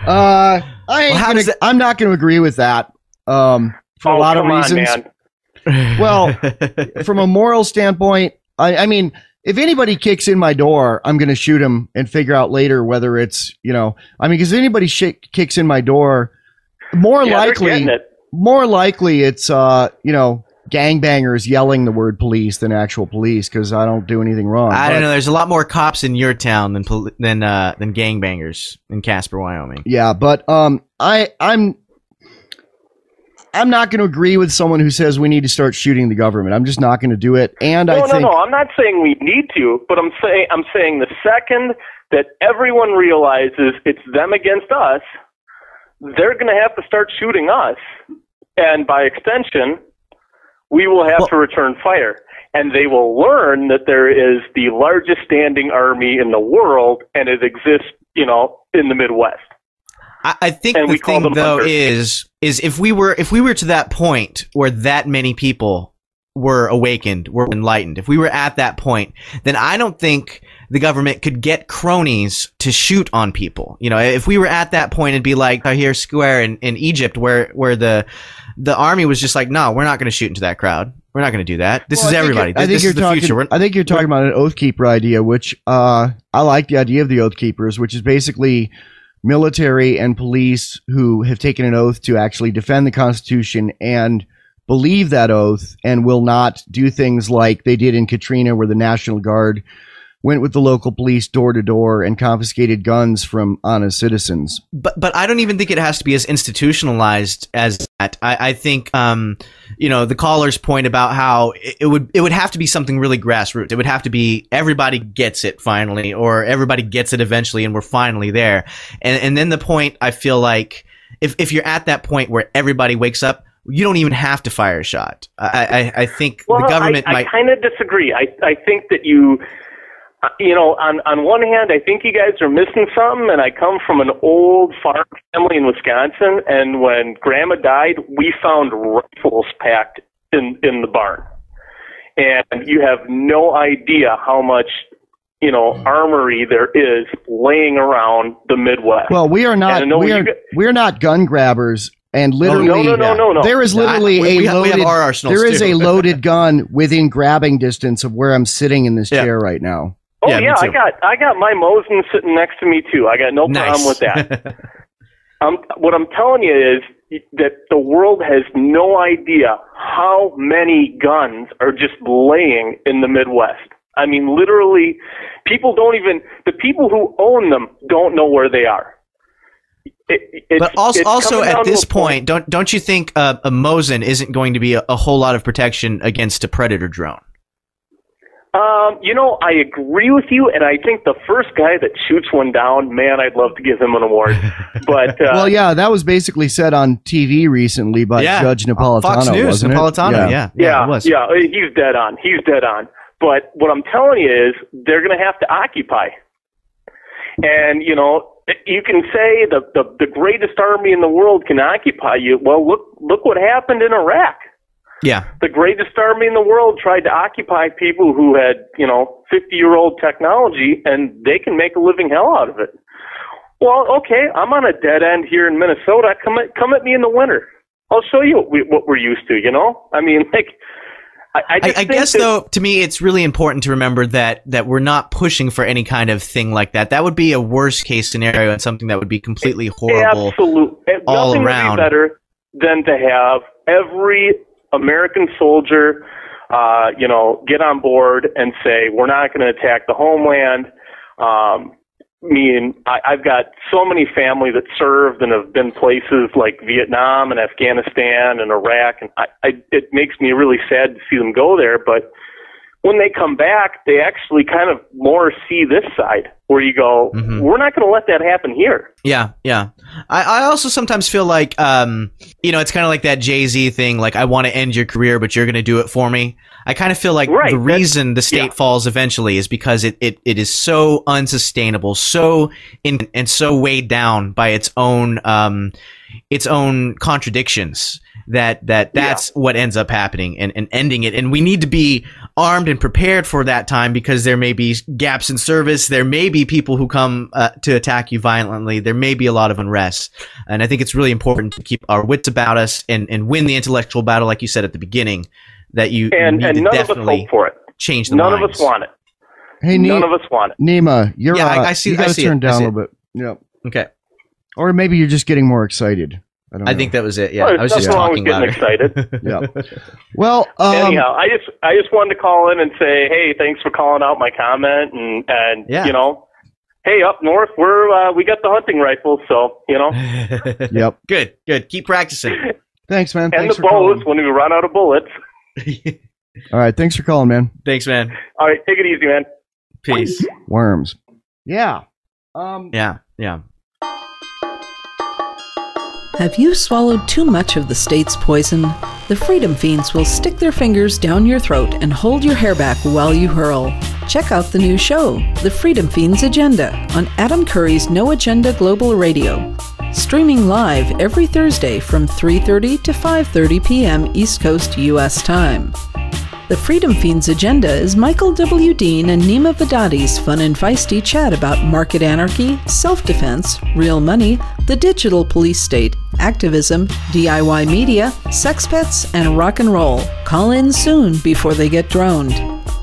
I'm not going to agree with that for a lot of reasons. Well, from a moral standpoint, I mean, if anybody kicks in my door, I'm going to shoot him and figure out later whether it's, because if anybody kicks in my door, more likely it's, gangbangers yelling the word police than actual police because I don't do anything wrong. I don't know. There's a lot more cops in your town than gangbangers in Casper, Wyoming. Yeah, but I'm not going to agree with someone who says we need to start shooting the government. I'm just not going to do it. And no, I'm not saying we need to, but I'm saying the second that everyone realizes it's them against us, they're going to have to start shooting us, and by extension, we will have to return fire. And they will learn that there is the largest standing army in the world, and it exists, in the Midwest. I think the thing though is if we were to that point where that many people were awakened, were enlightened, if we were at that point, then I don't think the government could get cronies to shoot on people. If we were at that point, it'd be like here square in Egypt where the the Army was just like, no, we're not going to shoot into that crowd. We're not going to do that. This is everybody. This is the future. I think you're talking about an Oath Keeper idea, which I like the idea of the Oath Keepers, which is basically military and police who have taken an oath to actually defend the Constitution and believe that oath and will not do things like they did in Katrina, where the National Guard went with the local police door to door and confiscated guns from honest citizens. But I don't even think it has to be as institutionalized as that. I think the caller's point about how it would have to be something really grassroots. It would have to be everybody gets it finally, or everybody gets it eventually, and we're finally there. And then the point, I feel like if you're at that point where everybody wakes up, you don't even have to fire a shot. I think the government might. I kind of disagree. I think that on one hand, I think you guys are missing something, and I come from an old farm family in Wisconsin, and when Grandma died, we found rifles packed in the barn. And you have no idea how much, armory there is laying around the Midwest. Well, we are not gun grabbers. And literally, no. There is literally we have our arsenals there is too. a loaded gun within grabbing distance of where I'm sitting in this chair right now. Oh yeah, I got my Mosin sitting next to me too. I got no problem with that. What I'm telling you is that the world has no idea how many guns are just laying in the Midwest. I mean, literally, the people who own them don't know where they are. But also at this point, don't you think a Mosin isn't going to be a whole lot of protection against a Predator drone? I agree with you, and I think the first guy that shoots one down, man, I'd love to give him an award. But well, yeah, that was basically said on TV recently by Judge Napolitano. Fox News, wasn't Napolitano, it? Yeah, it was. Yeah, he's dead on. But what I'm telling you is they're going to have to occupy. And, you can say the greatest army in the world can occupy you. Well, look what happened in Iraq. Yeah. The greatest army in the world tried to occupy people who had, 50-year-old technology, and they can make a living hell out of it. Well, okay, I'm on a dead end here in Minnesota. Come at me in the winter. I'll show you what we're used to, I mean, I guess, though, to me, it's really important to remember that we're not pushing for any kind of thing like that. That would be a worst-case scenario and something that would be completely horrible all Nothing around. Would be better than to have every American soldier, get on board and say, we're not going to attack the homeland. I've got so many family that served and have been places like Vietnam and Afghanistan and Iraq, and it makes me really sad to see them go there. But when they come back, they actually kind of more see this side where you go, we're not going to let that happen here. Yeah. I also sometimes feel like, it's kind of like that Jay-Z thing, like, I want to end your career, but you're going to do it for me. I kind of feel like the reason the state falls eventually is because it is so unsustainable, so weighed down by its own contradictions that's what ends up happening and ending it. And we need to be armed and prepared for that time, because there may be gaps in service. There may be people who come to attack you violently. There may be a lot of unrest. And I think it's really important to keep our wits about us and win the intellectual battle, like you said at the beginning, that you need to none definitely of us hope for it. Change the None minds. of us want it. Hey, none of us want it. Nima, you're I see. You got to turn it. down a little bit. Yep. Okay. Or maybe you're just getting more excited. I think that was it. Yeah, well, I was just talking getting louder. excited. Yeah. Well, anyhow, I just wanted to call in and say, hey, thanks for calling out my comment, and hey, up north we got the hunting rifles, so Yep. Good. Keep practicing. Thanks, man. And Thanks the for bullets calling. when we run out of bullets. All right. Thanks for calling, man. Thanks, man. All right, take it easy, man. Peace. Worms. Yeah. Yeah. Have you swallowed too much of the state's poison? The Freedom Feens will stick their fingers down your throat and hold your hair back while you hurl. Check out the new show, The Freedom Feens Agenda, on Adam Curry's No Agenda Global Radio. Streaming live every Thursday from 3:30 to 5:30 p.m. East Coast U.S. time. The Freedom Feens Agenda is Michael W. Dean and Nima Vadati's fun and feisty chat about market anarchy, self-defense, real money, the digital police state, activism, DIY media, sex pets, and rock and roll. Call in soon before they get droned.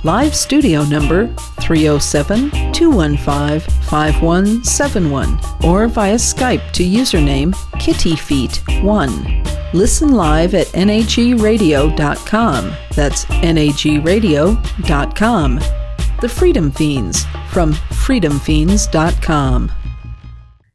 Live studio number 307-215-5171 or via Skype to username kittyfeet1. Listen live at nagradio.com. That's nagradio.com. The Freedom Feens from freedomfeens.com.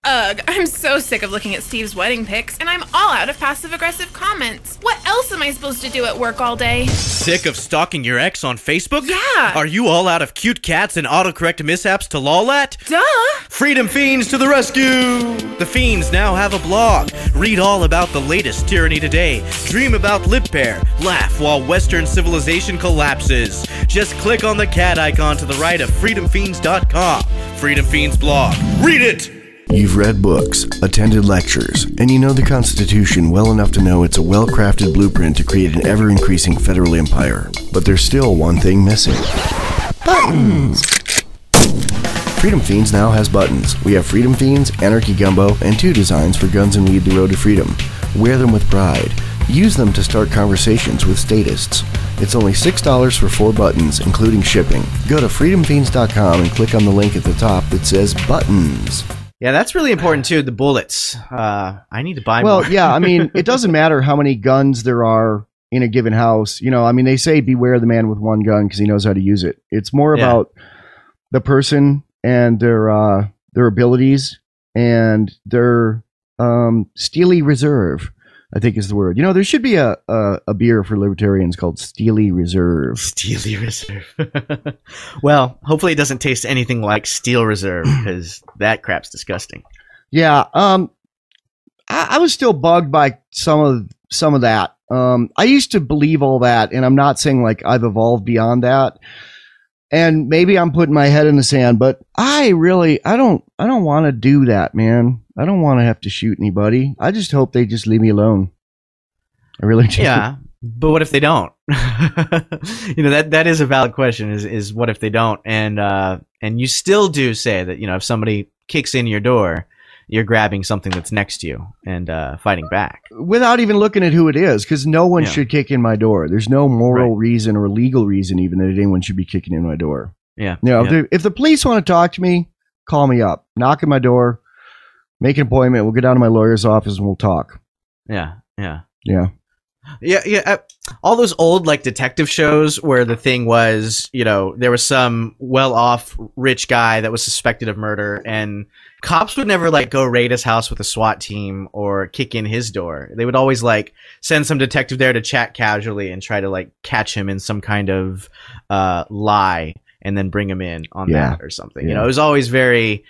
Ugh, I'm so sick of looking at Steve's wedding pics, and I'm all out of passive-aggressive comments. What else am I supposed to do at work all day? Sick of stalking your ex on Facebook? Yeah. Are you all out of cute cats and autocorrect mishaps to lol at? Duh! Freedom Feens to the rescue! The Feens now have a blog. Read all about the latest tyranny today. Dream about lip pair. Laugh while Western civilization collapses. Just click on the cat icon to the right of freedomfeens.com. Freedom Feens blog. Read it! You've read books, attended lectures, and you know the Constitution well enough to know it's a well-crafted blueprint to create an ever-increasing federal empire. But there's still one thing missing. Buttons! Freedom Feens now has buttons. We have Freedom Feens, Anarchy Gumbo, and 2 designs for guns and lead the road to freedom. Wear them with pride. Use them to start conversations with statists. It's only $6 for 4 buttons, including shipping. Go to freedomfeens.com and click on the link at the top that says Buttons. Yeah, that's really important too. The bullets. I need to buy more. Well, yeah, I mean, it doesn't matter how many guns there are in a given house. You know, I mean, they say beware the man with one gun because he knows how to use it. It's more about the person and their abilities and their Steely Reserve, I think is the word. You know, there should be a beer for libertarians called Steely Reserve. Steely Reserve. Well, hopefully it doesn't taste anything like Steel Reserve because that crap's disgusting. Yeah. I was still bugged by some of that. I used to believe all that, and I'm not saying like I've evolved beyond that. And maybe I'm putting my head in the sand, but I don't want to do that, man. I don't want to have to shoot anybody. I just hope they just leave me alone. I really do. Yeah, but what if they don't? You know, that is a valid question. Is what if they don't? And you still do say that, you know, if somebody kicks in your door, you're grabbing something that's next to you and fighting back without even looking at who it is, because no one should kick in my door. There's no moral reason or legal reason even that anyone should be kicking in my door. Yeah. You know, if the police want to talk to me, call me up, knock on my door, make an appointment. We'll get down to my lawyer's office and we'll talk. Yeah. All those old like detective shows where the thing was, you know, there was some well-off rich guy that was suspected of murder, and cops would never like go raid his house with a SWAT team or kick in his door. They would always like send some detective there to chat casually and try to like catch him in some kind of lie and then bring him in on that or something. You know, it was always very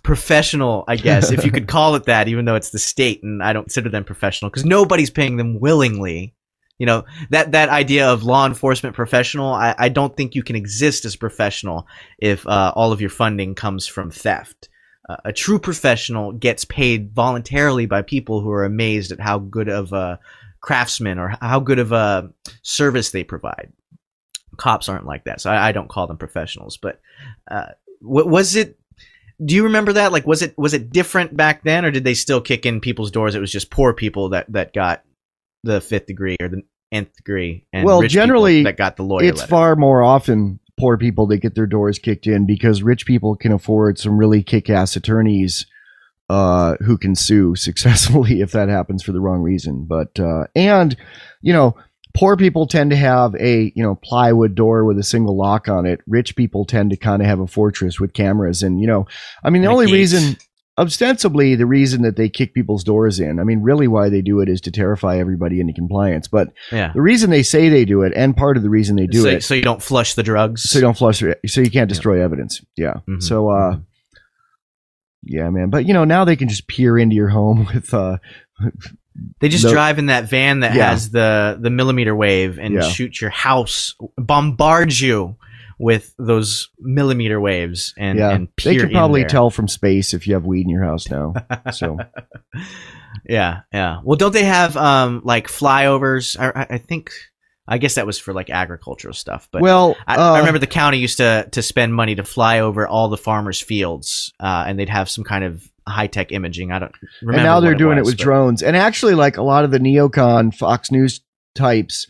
professional, I guess, if you could call it that, even though it's the state and I don't consider them professional because nobody's paying them willingly. You know, that idea of law enforcement professional, I don't think you can exist as professional if all of your funding comes from theft. A true professional gets paid voluntarily by people who are amazed at how good of a craftsman or how good of a service they provide. Cops aren't like that, so I don't call them professionals. But was it? Do you remember that? Like, was it different back then, or did they still kick in people's doors? It was just poor people that got the 5th degree or the nth degree, and rich generally that got the lawyer it's letter. Far more often poor people that get their doors kicked in because rich people can afford some really kick-ass attorneys who can sue successfully if that happens for the wrong reason. But and you know, poor people tend to have a plywood door with a single lock on it. Rich people tend to kind of have a fortress with cameras, and I mean, the only reason. Ostensibly, the reason that they kick people's doors in, I mean, really why they do it is to terrify everybody into compliance. But the reason they say they do it, and part of the reason they do it... So you don't flush the drugs? So you can't destroy evidence. Yeah. Mm-hmm. So, yeah, man. But, now they can just peer into your home with... They just drive in that van that has the millimeter wave and shoot your house, bombard you with those millimeter waves and peer they can probably in there. Tell from space if you have weed in your house now. So yeah. Well, don't they have like flyovers? I guess that was for like agricultural stuff. But I remember the county used to spend money to fly over all the farmers' fields, and they'd have some kind of high-tech imaging. I don't remember. And now they're what doing it was, with drones. And actually, like a lot of the neocon Fox News types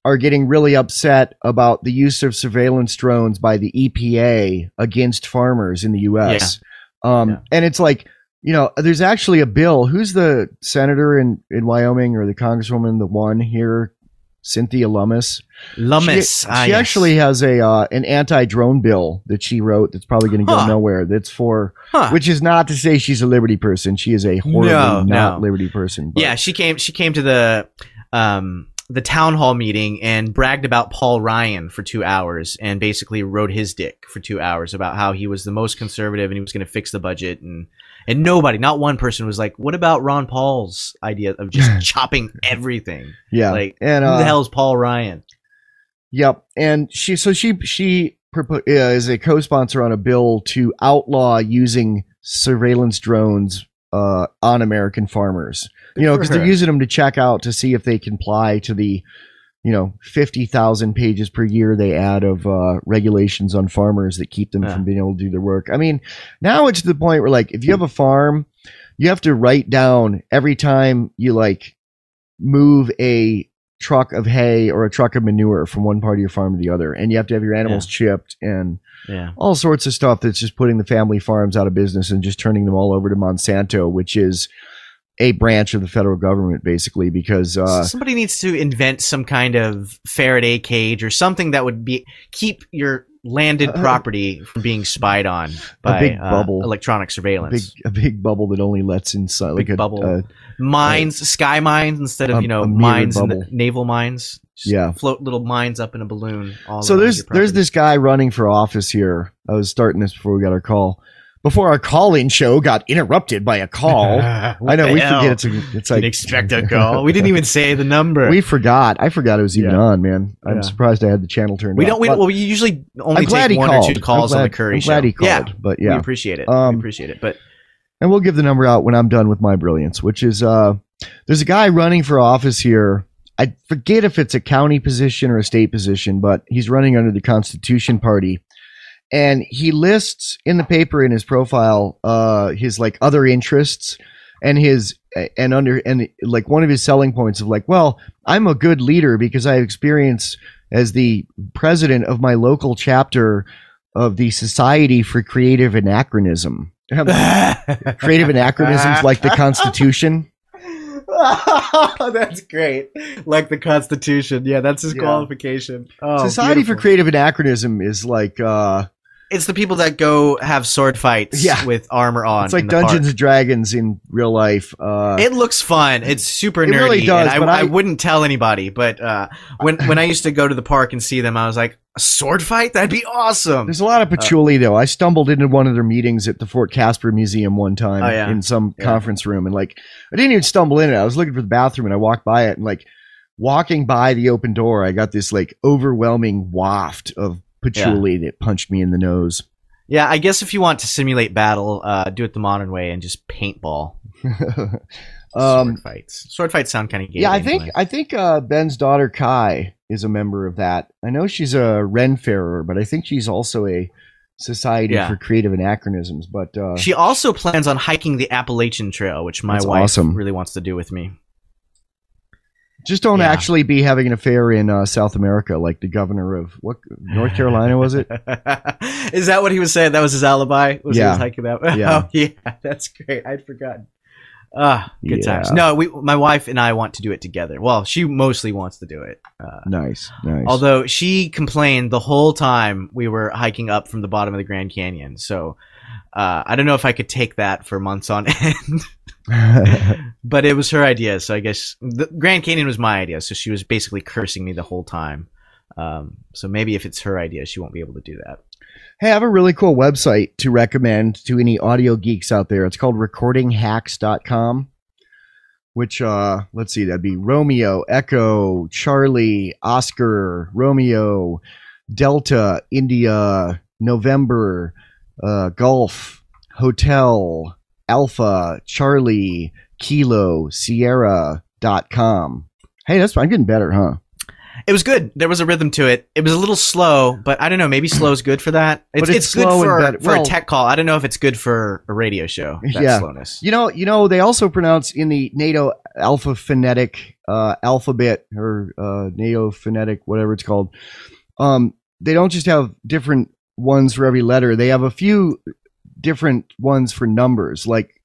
are getting really upset about the use of surveillance drones by the EPA against farmers in the U.S. And it's like, you know, there's actually a bill. Who's the senator in Wyoming, or the congresswoman, the one here? Cynthia Lummis. She actually has an anti-drone bill that she wrote that's probably going to go nowhere. That's for, which is not to say she's a liberty person. She is a horribly not liberty person. But. Yeah, she came to the town hall meeting and bragged about Paul Ryan for 2 hours and basically rode his dick for 2 hours about how he was the most conservative and he was going to fix the budget. And nobody, not one person was like, what about Ron Paul's idea of just chopping everything? Yeah. Like, and, who the hell is Paul Ryan? Yep. And she is a co-sponsor on a bill to outlaw using surveillance drones on American farmers. You know, because they're using them to check out to see if they comply to the, 50,000 pages per year they add of regulations on farmers that keep them from being able to do their work. I mean, now it's to the point where, like, if you have a farm, you have to write down every time you like move a truck of hay or a truck of manure from one part of your farm to the other, and you have to have your animals chipped and all sorts of stuff that's just putting the family farms out of business and just turning them all over to Monsanto, which is a branch of the federal government, basically, because somebody needs to invent some kind of Faraday cage or something that would keep your landed property from being spied on by a big bubble, electronic surveillance. A big bubble that only lets inside, like a mines, sky mines instead of mines and naval mines. Just float little mines up in a balloon. So there's this guy running for office here. I was starting this before we got our call. Before our call-in show got interrupted by a call. I know, we forget it's like... expect a call. We didn't even say the number. We forgot. I forgot it was even on, man. I'm surprised I had the channel turned on. We usually only take one or two calls on the Curry show. I'm glad he called, but we appreciate it. We appreciate it. But and we'll give the number out when I'm done with my brilliance, which is there's a guy running for office here. I forget if it's a county position or a state position, but he's running under the Constitution Party. And he lists in the paper in his profile his like other interests and like one of his selling points of like, well, I'm a good leader because I have experience as the president of my local chapter of the Society for Creative Anachronism. Creative anachronisms like the Constitution. That's great. Like the Constitution. Yeah, that's his qualification. Oh, Society for Creative Anachronism is like it's the people that go have sword fights with armor on. It's like Dungeons and Dragons in real life. It looks fun. It's super nerdy. It really does, and I wouldn't tell anybody, but when I used to go to the park and see them, I was like, a sword fight? That'd be awesome. There's a lot of patchouli, though. I stumbled into one of their meetings at the Fort Casper Museum one time in some conference room, and like I didn't even stumble in it. I was looking for the bathroom, and I walked by it, and like walking by the open door, I got this like overwhelming waft of patchouli that punched me in the nose. Yeah, I guess if you want to simulate battle, do it the modern way and just paintball. Sword fights sound kind of gay. Yeah, I think Ben's daughter Kai is a member of that. I know she's a Ren Farer, but I think she's also a Society for Creative Anachronisms. But she also plans on hiking the Appalachian Trail, which my wife really wants to do with me. Just don't actually be having an affair in South America like the governor of North Carolina, was it? Is that what he was saying? That was his alibi? He was hiking that? Yeah. Oh, yeah, that's great. I'd forgotten. Good times. No, my wife and I want to do it together. Well, she mostly wants to do it. Nice. Although she complained the whole time we were hiking up from the bottom of the Grand Canyon. So I don't know if I could take that for months on end. But it was her idea, so I guess the Grand Canyon was my idea, so she was basically cursing me the whole time. So maybe if it's her idea, she won't be able to do that. Hey, I have a really cool website to recommend to any audio geeks out there. It's called recordinghacks.com, which, let's see, that'd be Romeo, Echo, Charlie, Oscar, Romeo, Delta, India, November, Golf, Hotel, Alpha, Charlie, Kilo, Sierra.com. Hey, I'm getting better, huh? It was good. There was a rhythm to it. It was a little slow, but I don't know. Maybe slow is good for that. It's good for a tech call. I don't know if it's good for a radio show. That slowness. You know, they also pronounce in the NATO alpha-phonetic alphabet or NATO-phonetic, whatever it's called. They don't just have different ones for every letter. They have a few different ones for numbers. Like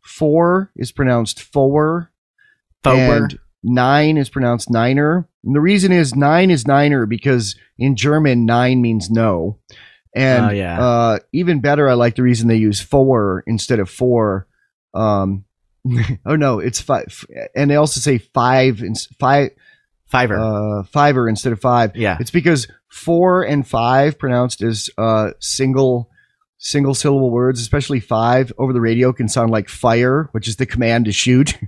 4 is pronounced four. And 9 is pronounced niner. And the reason is 9 is niner because in German 9 means no. And even better, I like the reason they use 4 instead of 4. Oh no, it's 5. And they also say 5 and 5. Fiver instead of 5. Yeah, it's because 4 and 5 pronounced as single syllable words, especially 5 over the radio can sound like fire, which is the command to shoot.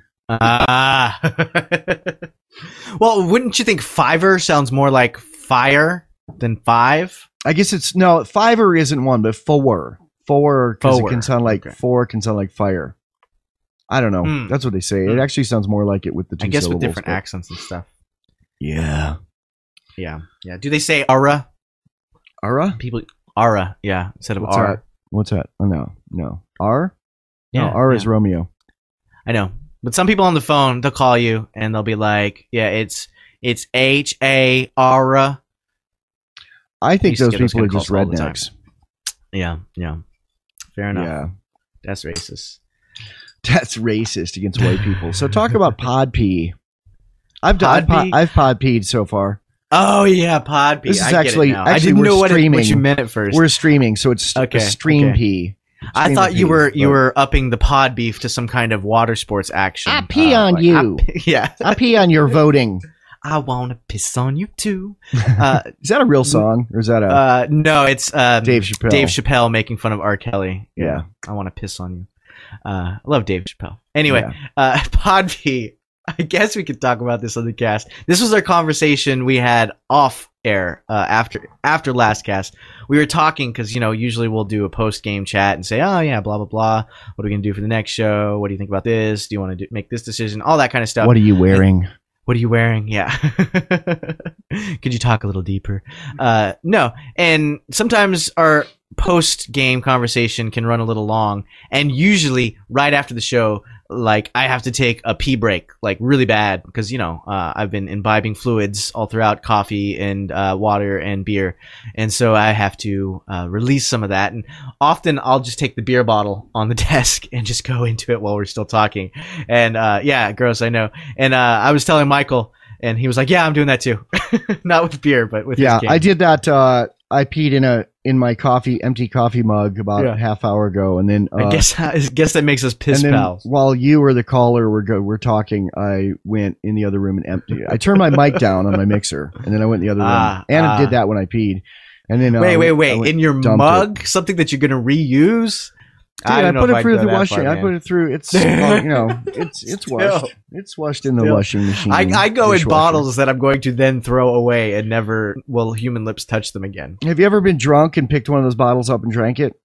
Well, wouldn't you think fiver sounds more like fire than 5? I guess it's no. Fiver isn't one, but four because it can sound like 4 can sound like fire. I don't know. That's what they say. It actually sounds more like it with the 2 I guess syllables, with different accents and stuff. Yeah. Do they say ara? Ara? People ara, yeah, instead of R. What's that? Oh no. R? Yeah, no, R is Romeo. I know. But some people on the phone, they'll call you and they'll be like, yeah, it's H-A-R-A. I think those people are just rednecks. Yeah. Fair enough. Yeah. That's racist. That's racist against white people. So talk about PodP. I've PodP'd so far. Oh yeah, PodP. This is actually I didn't know what you meant at first. We're streaming, so it's a stream P. I thought you were upping the pod beef to some kind of water sports action. I pee on you. I pee on your voting. I want to piss on you too. Is that a real song or is that a? No, it's Dave Chappelle. Dave Chappelle making fun of R. Kelly. Yeah. I want to piss on you. I love Dave Chappelle. Anyway, PodP. I guess we could talk about this on the cast. This was our conversation we had off air after last cast. We were talking because, usually we'll do a post-game chat and say, oh, yeah, blah, blah, blah. What are we going to do for the next show? What do you think about this? Do you want to make this decision? All that kind of stuff. What are you wearing? What are you wearing? Yeah. Could you talk a little deeper? No. And sometimes our post-game conversation can run a little long. And usually right after the show, like I have to take a pee break, like really bad, because I've been imbibing fluids all throughout coffee and water and beer, and so I have to release some of that. And often I'll just take the beer bottle on the desk and just go into it while we're still talking. And gross, I know. And I was telling Michael, and he was like, "Yeah, I'm doing that too, not with beer, but with his game." I did that. I peed in my empty coffee mug about a half hour ago, and then I guess that makes us piss pals. While you or the caller were talking, I went in the other room and emptied. I turned my mic down on my mixer, and then I went in the other room, and I did that when I peed. And then wait, in your mug, something that you're gonna reuse. Dude, I put it through the washing. I put it through. It's it's washed. It's washed in the washing machine. I go in bottles that I'm going to then throw away and never will human lips touch them again. Have you ever been drunk and picked one of those bottles up and drank it?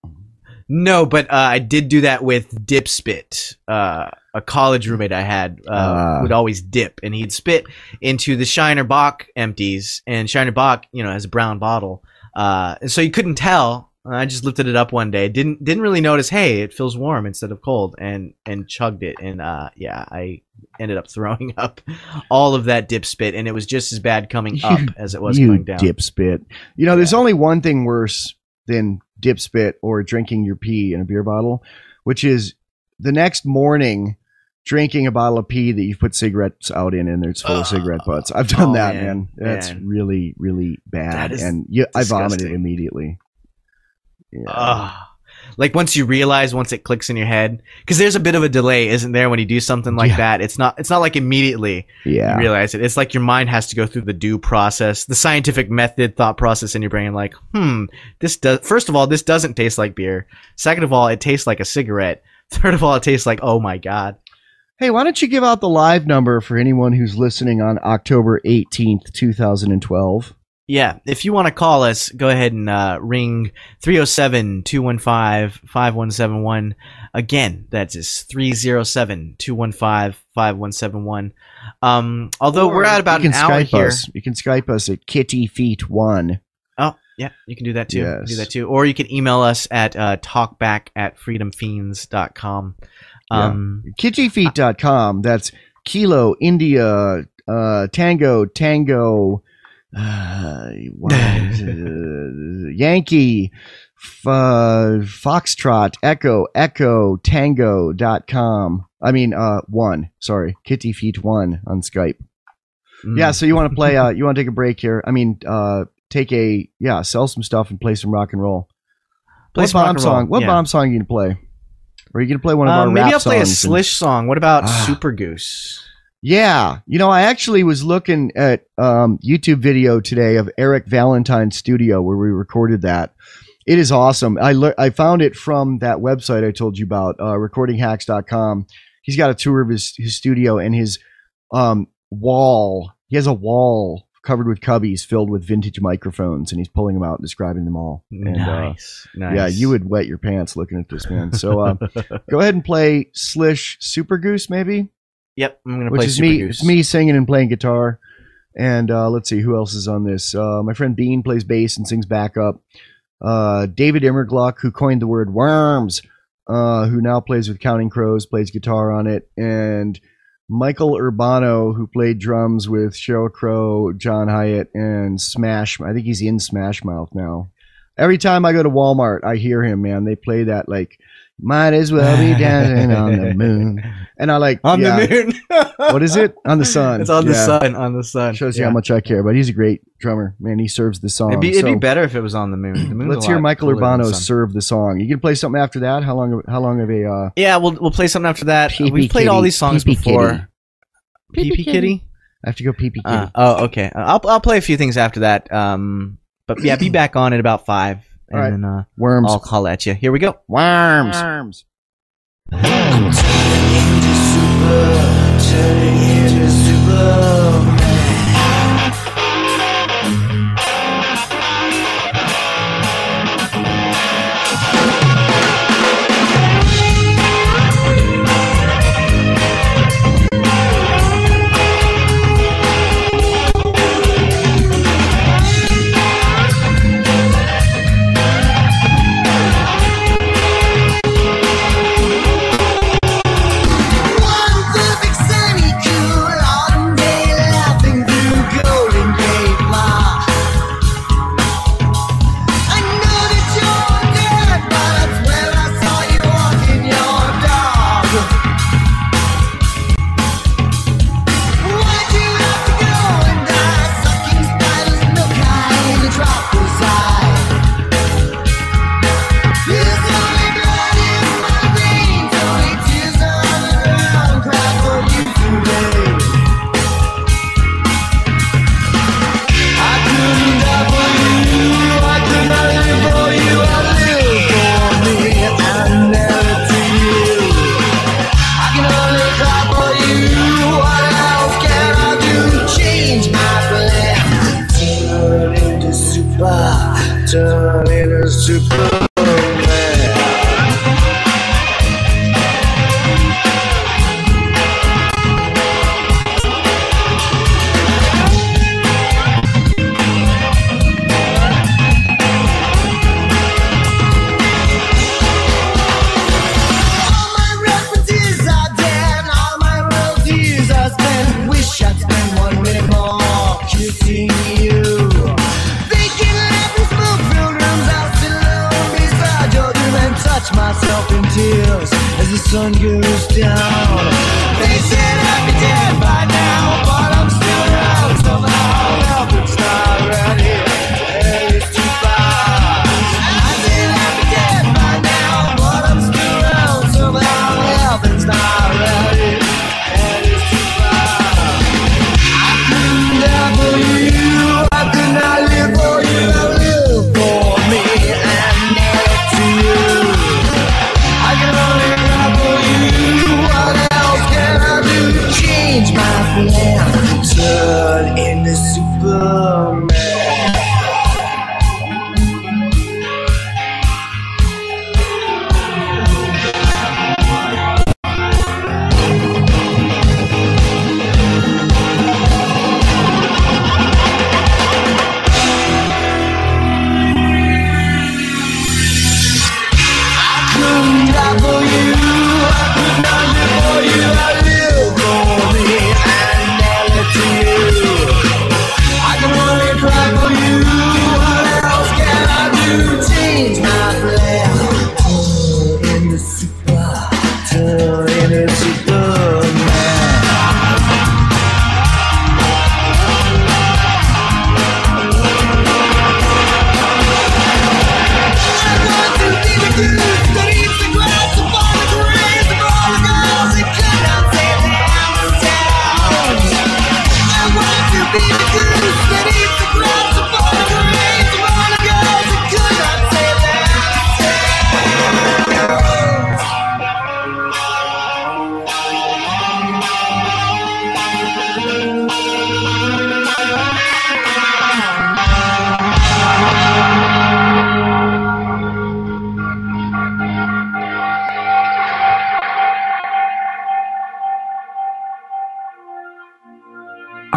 No, but I did do that with dip spit. A college roommate I had would always dip, and he'd spit into the Shiner Bock empties, and Shiner Bock, has a brown bottle, and so you couldn't tell. I just lifted it up one day. Didn't really notice. Hey, it feels warm instead of cold, and chugged it. And I ended up throwing up all of that dip spit, and it was just as bad coming up as it was coming down. Dip spit. There's only one thing worse than dip spit or drinking your pee in a beer bottle, which is the next morning drinking a bottle of pee that you've put cigarettes out in, and it's full of cigarette butts. I've done that, man. That's really, really bad, and I vomited immediately. Yeah. Like once it clicks in your head, because there's a bit of a delay, isn't there, when you do something like that? It's not like immediately you realize it. It's like your mind has to go through the due process, the scientific method thought process in your brain. Like, first of all, this doesn't taste like beer. Second of all, it tastes like a cigarette. Third of all, it tastes like, oh my God. Hey, why don't you give out the live number for anyone who's listening on October 18th, 2012? Yeah, if you want to call us, go ahead and ring 307-215-5171. Again, that's just 307-215-5171. Although we're at about an hour here. You can Skype us at kittyfeet1. Oh, yeah, you can do that too. Yes. Do that too. Or you can email us at talkback@freedomfeens.com. Kittyfeet.com. That's Kilo, India, Tango, Yankee, Foxtrot, Echo, Tango.com. I mean, Kittyfeet1 on Skype. Yeah, so you want to play, you want to take a break here. I mean, sell some stuff and play some rock and roll. Play some bomb song. What bomb song are you going to play? Or are you going to play one of our rap songs? Maybe I'll play a Slish song. What about Super Goose? Yeah. I actually was looking at YouTube video today of Eric Valentine's studio where we recorded that. It is awesome. I found it from that website I told you about, recordinghacks.com. He's got a tour of his studio and his wall. He has a wall covered with cubbies filled with vintage microphones, and he's pulling them out and describing them all. And, nice. Yeah, you would wet your pants looking at this, man. So go ahead and play Slish Super Goose, maybe. Yep, I'm going to play Super Goose. It's me singing and playing guitar. And let's see, who else is on this? My friend Bean plays bass and sings backup. David Immergluck, who coined the word worms, who now plays with Counting Crows, plays guitar on it. And Michael Urbano, who played drums with Sheryl Crow, John Hyatt, and Smash. I think he's in Smash Mouth now. Every time I go to Walmart, I hear him, man. They play that, like, might as well be dancing on the moon. And I like... On the moon? What is it? On the sun. It's on the sun. On the sun. Shows you how much I care. But he's a great drummer. Man, he serves the song. It'd be better if it was on the moon. The moon's let's hear Michael Urbano serve the song. You can play something after that? How long of a... Yeah, we'll play something after that. We've played all these songs before. Pee-pee Kitty? I have to go Pee-pee Kitty. Okay. I'll play a few things after that. But yeah, be back on at about 5. And then Worms. I'll call at you. Here we go. Worms. I'm turning into Superman.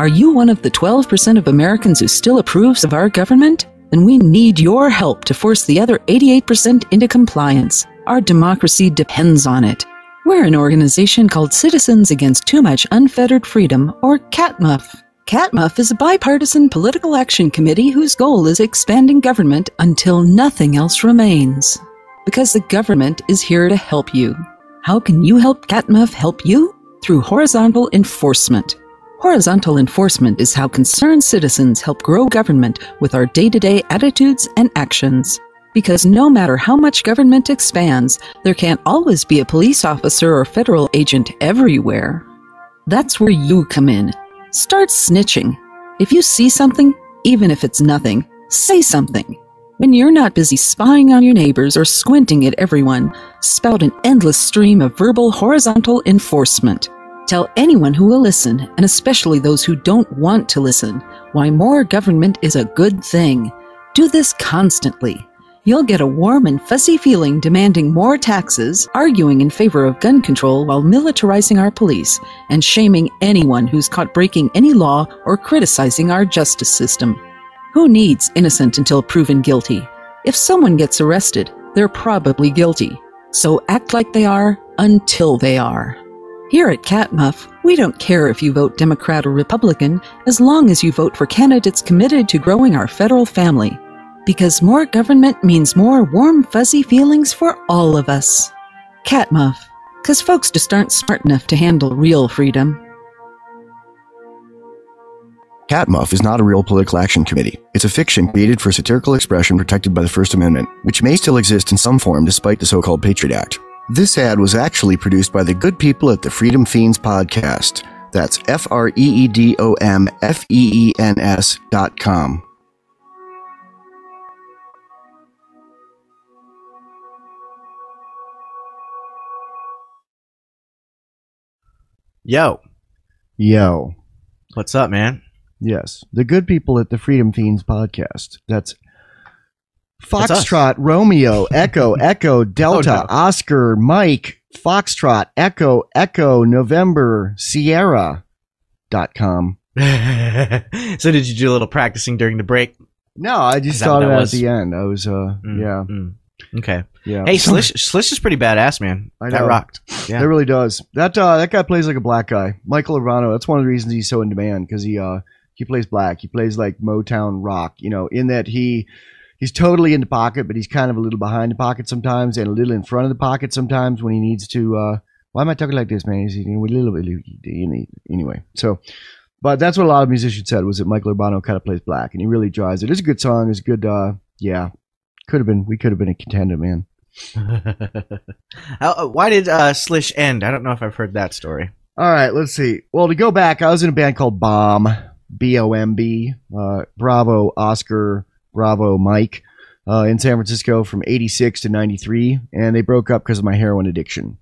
Are you one of the 12% of Americans who still approves of our government? Then we need your help to force the other 88% into compliance. Our democracy depends on it. We're an organization called Citizens Against Too Much Unfettered Freedom, or CATMUF. CATMUF is a bipartisan political action committee whose goal is expanding government until nothing else remains. Because the government is here to help you. How can you help CATMUF help you? Through horizontal enforcement. Horizontal enforcement is how concerned citizens help grow government with our day-to-day attitudes and actions. Because no matter how much government expands, there can't always be a police officer or federal agent everywhere. That's where you come in. Start snitching. If you see something, even if it's nothing, say something. When you're not busy spying on your neighbors or squinting at everyone, spout an endless stream of verbal horizontal enforcement. Tell anyone who will listen, and especially those who don't want to listen, why more government is a good thing. Do this constantly. You'll get a warm and fuzzy feeling demanding more taxes, arguing in favor of gun control while militarizing our police, and shaming anyone who's caught breaking any law or criticizing our justice system. Who needs innocent until proven guilty? If someone gets arrested, they're probably guilty. So act like they are until they are. Here at CATMUF, we don't care if you vote Democrat or Republican, as long as you vote for candidates committed to growing our federal family. Because more government means more warm, fuzzy feelings for all of us. CATMUF, because folks just aren't smart enough to handle real freedom. CATMUF is not a real political action committee. It's a fiction created for satirical expression protected by the First Amendment, which may still exist in some form despite the so-called Patriot Act. This ad was actually produced by the good people at the Freedom Feens podcast. That's FreedomFeens.com. Yo. What's up, man? Yes. The good people at the Freedom Feens podcast. That's Foxtrot, Romeo, Echo, Delta, Oscar, Mike, Foxtrot, Echo, November, Sierra.com. So did you do a little practicing during the break? No, I just thought of that at the end. I was, yeah. Okay. Yeah. Hey, Slish is pretty badass, man. I know. That rocked. Yeah. It really does. That guy plays like a black guy. Michael Urbano, that's one of the reasons he's so in demand, because he plays black. He plays like Motown rock, in that he's totally in the pocket, but he's kind of a little behind the pocket sometimes and a little in front of the pocket sometimes when he needs to. Why am I talking like this, man? He's a little bit anyway. So, but that's what a lot of musicians said, was that Michael Urbano kind of plays black, and he really drives it. It's a good song. It's a good. Yeah, we could have been a contender, man. Why did Slish end? I don't know if I've heard that story. All right, let's see. Well, to go back, I was in a band called Bomb, B-O-M-B, Bravo, Oscar, Bravo, Mike, in San Francisco from 86 to 93, and they broke up because of my heroin addiction.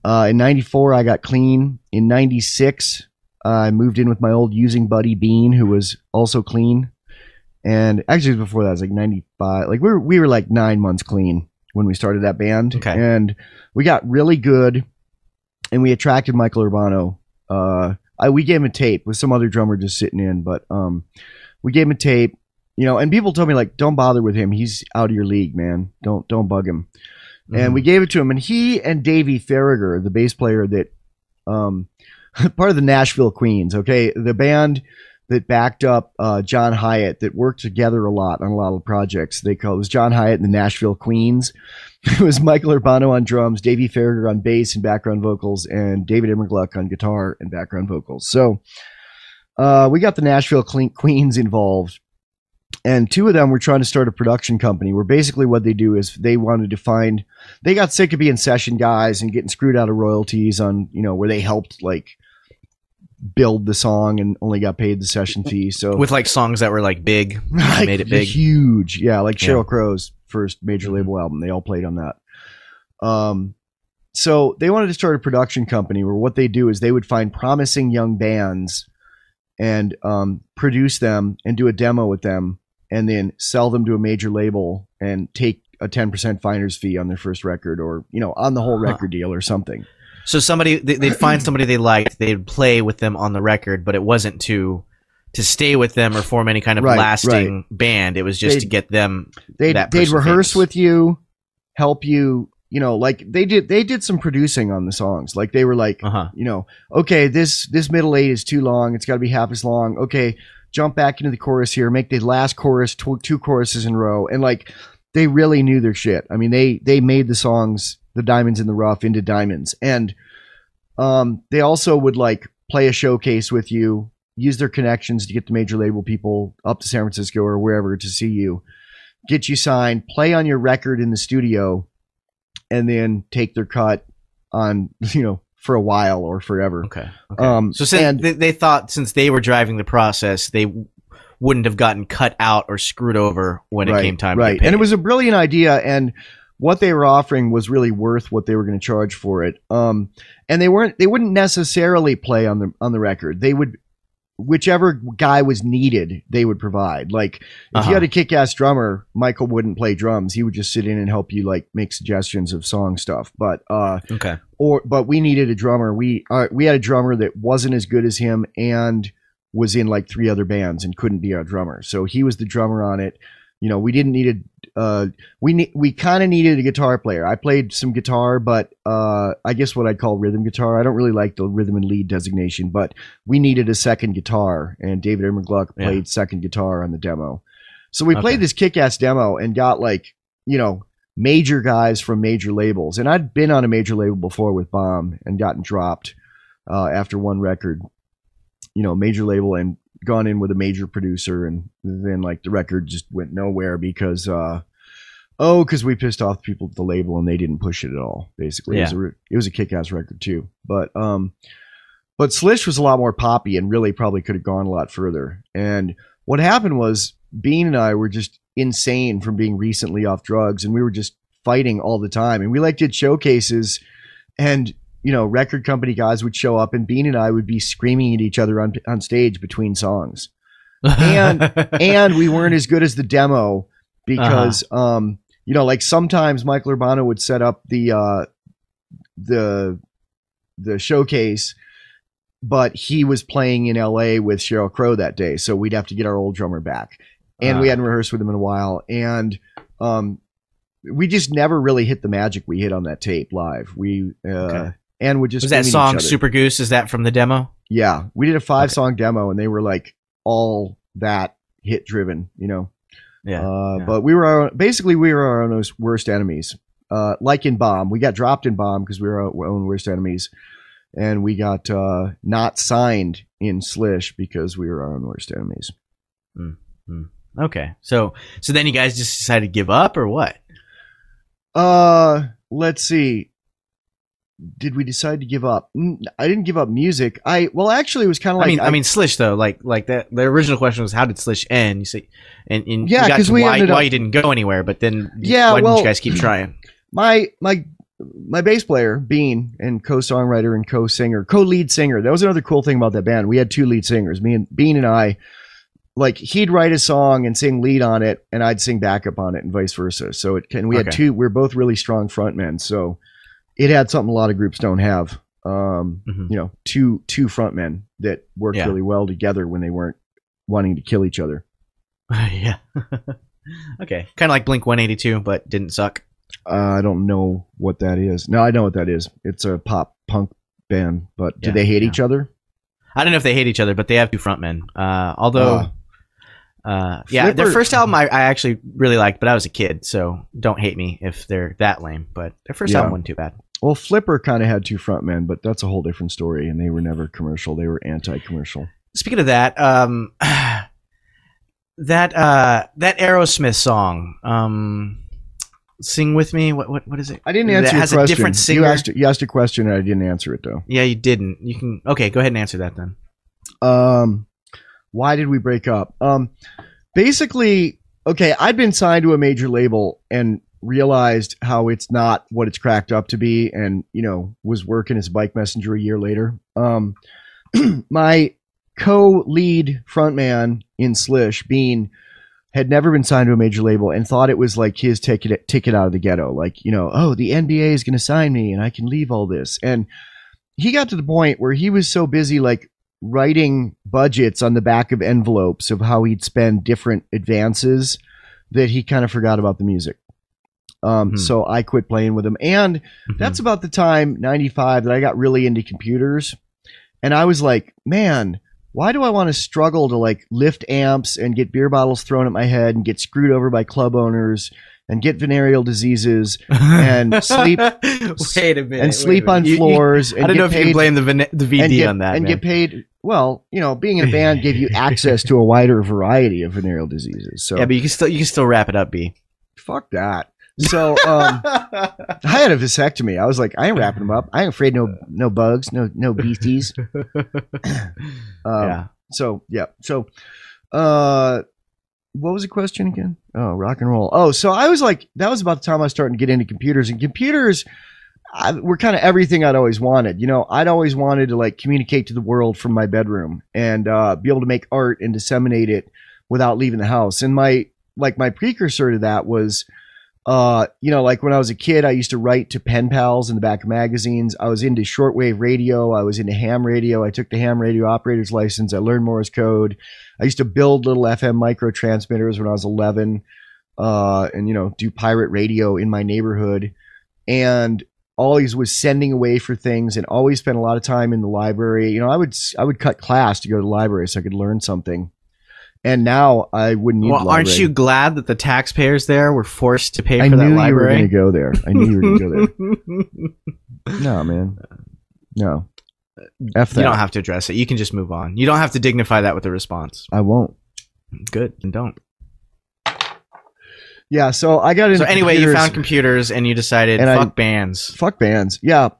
In 94, I got clean. In 96, I moved in with my old using buddy, Bean, who was also clean. And actually, before that, it was like 95. Like we were like 9 months clean when we started that band. Okay. And we got really good, and we attracted Michael Urbano. We gave him a tape with some other drummer just sitting in, but we gave him a tape, and people told me, like, don't bother with him. He's out of your league, man. Don't bug him. Mm-hmm. And we gave it to him, and he and Davey Farragher, the bass player that part of the Nashville Queens, okay, the band that backed up John Hyatt, that worked together a lot on a lot of projects. It was John Hyatt and the Nashville Queens. It was Michael Urbano on drums, Davey Farragher on bass and background vocals, and David Immergluck on guitar and background vocals. So we got the Nashville Queens involved, and two of them were trying to start a production company where basically what they do is they got sick of being session guys and getting screwed out of royalties on, where they helped like build the song and only got paid the session fee. So with like songs that were like big, like, made it big, huge. Yeah. Like Sheryl Crow's first major label album. They all played on that. So they wanted to start a production company where what they do is they would find promising young bands and produce them and do a demo with them and then sell them to a major label and take a 10% finder's fee on their first record, or, on the whole record deal or something. So they'd find somebody they liked, they'd play with them on the record, but it wasn't to stay with them or form any kind of lasting band. It was just to get them. They'd rehearse with you, help you. You know, like they did some producing on the songs. Like they were like, you know, okay, this middle eight is too long. It's got to be half as long. Okay, jump back into the chorus here. Make the last chorus two choruses in a row. And like they really knew their shit. I mean, they made the songs, the Diamonds in the Rough, into diamonds. And they also would like play a showcase with you, use their connections to get the major label people up to San Francisco or wherever to see you, get you signed, play on your record in the studio, and then take their cut on, you know, for a while or forever. Okay. So since they thought since they were driving the process, they wouldn't have gotten cut out or screwed over when it came time to get paid. And it was a brilliant idea, and what they were offering was really worth what they were going to charge for it. And they wouldn't necessarily play on the record. They would, whichever guy was needed, they would provide. Like if you had a kick-ass drummer, Michael wouldn't play drums. He would just sit in and help you like make suggestions of song stuff. But but we needed a drummer. We had a drummer that wasn't as good as him and was in like 3 other bands and couldn't be our drummer. So he was the drummer on it. You know, we didn't need we kind of needed a guitar player. I played some guitar, but I guess what I'd call rhythm guitar. I don't really like the rhythm and lead designation, but we needed a second guitar, and David Ermengluck played second guitar on the demo. So we played this kick-ass demo and got like, you know, major guys from major labels. And I'd been on a major label before with Bomb and gotten dropped after one record, you know, major label, and gone in with a major producer, and then like the record just went nowhere because we pissed off people at the label and they didn't push it at all. Basically, it was a kick-ass record too. But Slish was a lot more poppy and really probably could have gone a lot further. And what happened was Bean and I were just insane from being recently off drugs, and we were just fighting all the time. And we like did showcases, and you know, record company guys would show up, and Bean and I would be screaming at each other on stage between songs. And we weren't as good as the demo because, you know, like sometimes Michael Urbano would set up the showcase, but he was playing in LA with Sheryl Crow that day. So we'd have to get our old drummer back, and we hadn't rehearsed with him in a while. And, we just never really hit the magic we hit on that tape live. And would just, was that song Super Goose? Is that from the demo? Yeah, we did a 5-song demo, and they were like all that hit driven, you know. But we were our own worst enemies. Like in Bomb, we got dropped in Bomb because we were our own worst enemies, and we got not signed in Slish because we were our own worst enemies. Okay, so then you guys just decided to give up, or what? Let's see. Did we decide to give up? I didn't give up music. Actually, it was kind of like. I mean, Slish though. Like that. The original question was, how did Slish end? You say, and yeah, because why you didn't go anywhere. But then, why didn't you guys keep trying? My bass player Bean, and co-songwriter and co-lead singer. That was another cool thing about that band. We had 2 lead singers. Bean and I. Like he'd write a song and sing lead on it, and I'd sing backup on it, and vice versa. So we had 2. We're both really strong frontmen. So. It had something a lot of groups don't have. You know, two frontmen that worked really well together when they weren't wanting to kill each other. Yeah. Okay. Kind of like Blink-182, but didn't suck. I don't know what that is. No, I know what that is. It's a pop punk band, but do they hate each other? I don't know if they hate each other, but they have 2 frontmen. Although, their first album I actually really liked, but I was a kid, so don't hate me if they're that lame. But their first album wasn't too bad. Well, Flipper kind of had 2 frontmen, but that's a whole different story, and they were never commercial. They were anti-commercial. Speaking of that, that Aerosmith song, "Sing With Me." What is it? I didn't answer your question. Has a different singer. You asked a question, and I didn't answer it though. Yeah, you didn't. You can. Okay, go ahead and answer that then. Why did we break up? Basically, okay, I'd been signed to a major label and realized how it's not what it's cracked up to be, and you know, was working as a bike messenger a year later. My co-lead frontman in Slish, Bean, had never been signed to a major label and thought it was like his ticket out of the ghetto. Like, you know, oh, the NBA is going to sign me and I can leave all this. And he got to the point where he was so busy like writing budgets on the back of envelopes of how he'd spend different advances that he kind of forgot about the music. So I quit playing with him. And that's about the time, 95, that I got really into computers. And I was like, man, why do I want to struggle to like lift amps and get beer bottles thrown at my head and get screwed over by club owners and get venereal diseases and sleep Wait a minute. and sleep on floors? I don't know if you can blame the VD on that. And man. get paid. Well, you know, being in a band gave you access to a wider variety of venereal diseases. So yeah, but you can still wrap it up, B. Fuck that. So I had a vasectomy. I was like, I ain't wrapping them up. I ain't afraid no bugs, no beasties. Yeah. So yeah. So what was the question again? Oh, rock and roll. Oh, so I was like, that was about the time I was starting to get into computers, and computers were kind of everything I'd always wanted. You know, I'd always wanted to like communicate to the world from my bedroom and be able to make art and disseminate it without leaving the house. And my precursor to that was, you know, like when I was a kid, I used to write to pen pals in the back of magazines. I was into shortwave radio. I was into ham radio. I took the ham radio operator's license. I learned Morse code. I used to build little FM micro transmitters when I was 11, and, you know, do pirate radio in my neighborhood, and always was sending away for things, and always spent a lot of time in the library. You know, I would cut class to go to the library so I could learn something. And now I wouldn't need the library. Aren't you glad that the taxpayers there were forced to pay for that library? library? I knew you were going to go there. I knew you were going to go there. No, man. No. F that. You don't have to address it. You can just move on. You don't have to dignify that with a response. I won't. Good. Then don't. Yeah, so I got into So anyway, computers, you found computers and you decided, fuck bands. Fuck bands. Yeah.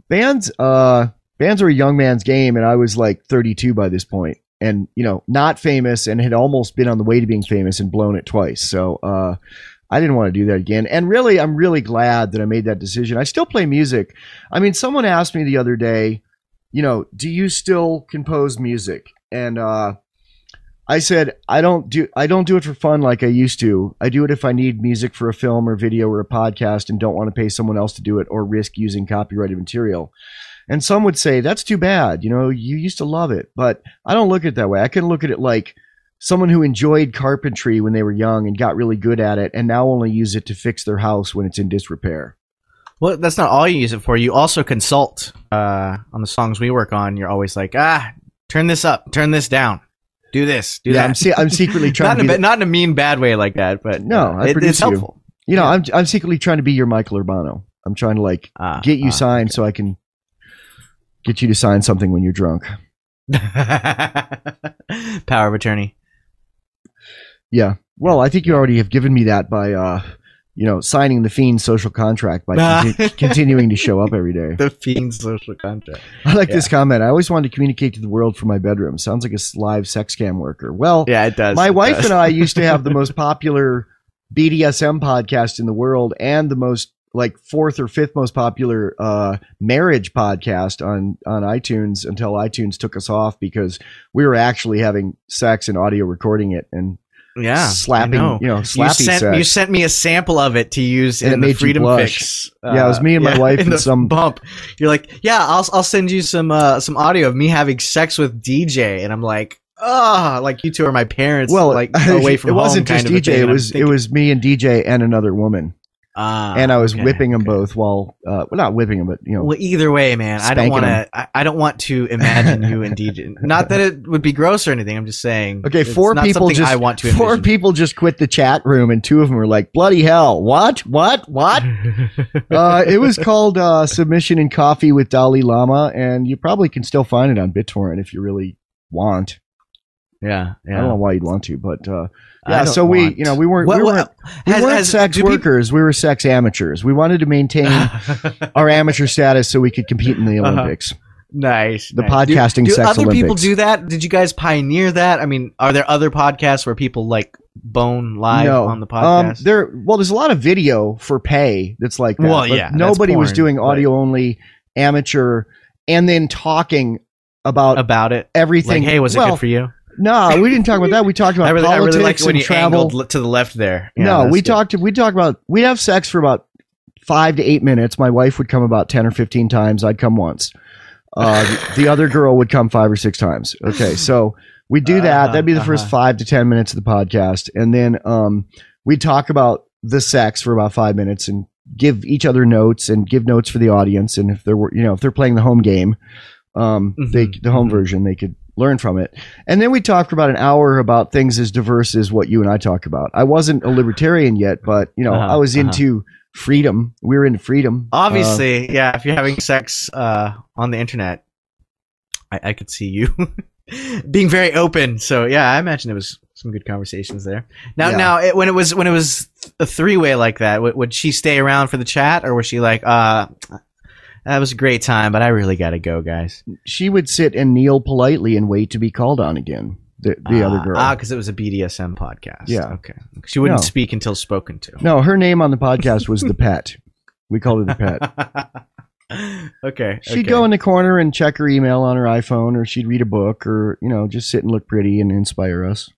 Bands are a young man's game, and I was like 32 by this point. And, you know, not famous, and had almost been on the way to being famous and blown it twice. So I didn't want to do that again. And really, I'm really glad that I made that decision. I still play music. I mean, someone asked me the other day, you know, do you still compose music? And I said, I don't do it for fun like I used to. I do it if I need music for a film or video or a podcast and don't want to pay someone else to do it or risk using copyrighted material. And some would say, that's too bad. You know, you used to love it. But I don't look at it that way. I can look at it like someone who enjoyed carpentry when they were young and got really good at it and now only use it to fix their house when it's in disrepair. Well, that's not all you use it for. You also consult on the songs we work on. You're always like, turn this up, turn this down, do this, do that. I'm secretly trying not in a mean, bad way like that, but no, it's helpful. You know, I'm secretly trying to be your Michael Urbano. I'm trying to like get you signed so I can get you to sign something when you're drunk. Power of attorney. Yeah. Well, I think you already have given me that by, you know, signing the Fiends social contract by continuing to show up every day. The Fiends social contract. I like this comment. I always wanted to communicate to the world from my bedroom. Sounds like a live sex scam worker. Well, yeah, it does. My wife and I used to have the most popular BDSM podcast in the world and the most like fourth or fifth most popular marriage podcast on iTunes until iTunes took us off because we were actually having sex and audio recording it and slapping, slappy sex. You sent me a sample of it to use in the Freedom Fix. Yeah, it was me and my wife in and some bump. You're like, yeah, I'll send you some audio of me having sex with DJ, and I'm like, like you two are my parents. Well, like away from home. It wasn't just DJ. It was me and DJ and another woman. And I was whipping them both while, well, not whipping them, but you know. Well, either way, man, I don't want to imagine you and DJ. Not that it would be gross or anything. I'm just saying. Okay, four people just quit the chat room, and two of them were like, "Bloody hell! What? It was called "Submission and Coffee with Dalai Lama," and you probably can still find it on BitTorrent if you really want. Yeah. I don't know why you'd want to, but yeah. So we weren't sex workers. We were sex amateurs. We wanted to maintain our amateur status so we could compete in the Olympics. Nice. The podcasting sex other Olympics. People do that? Did you guys pioneer that? I mean, are there other podcasts where people like bone live on the podcast? There's a lot of video for pay that's like that. Well, yeah. Nobody was doing audio only, amateur, and then talking about it. Everything. Like, hey, was it good for you? No, we didn't talk about that. We talked about politics. I really liked when you angled to the left there. Yeah, no, we talked about we'd have sex for about 5 to 8 minutes. My wife would come about 10 or 15 times. I'd come once. The other girl would come 5 or 6 times. Okay, so we do that. That'd be the first 5 to 10 minutes of the podcast, and then we talk about the sex for about 5 minutes and give each other notes and give notes for the audience. And if they're playing the home game, the home version, they could learn from it. And then we talked for about an hour about things as diverse as what you and I talk about. I wasn't a libertarian yet, but I was into freedom. We were into freedom. Obviously, yeah. If you're having sex on the internet, I could see you being very open. So yeah, I imagine it was some good conversations there. Now, when it was a 3-way like that, would she stay around for the chat, or was she like, that was a great time, but I really got to go, guys? She would sit and kneel politely and wait to be called on again. The other girl. Because it was a BDSM podcast. Yeah. Okay. She wouldn't speak until spoken to. No, her name on the podcast was the Pet. We called her the Pet. Okay. She'd go in the corner and check her email on her iPhone, or she'd read a book, or just sit and look pretty and inspire us.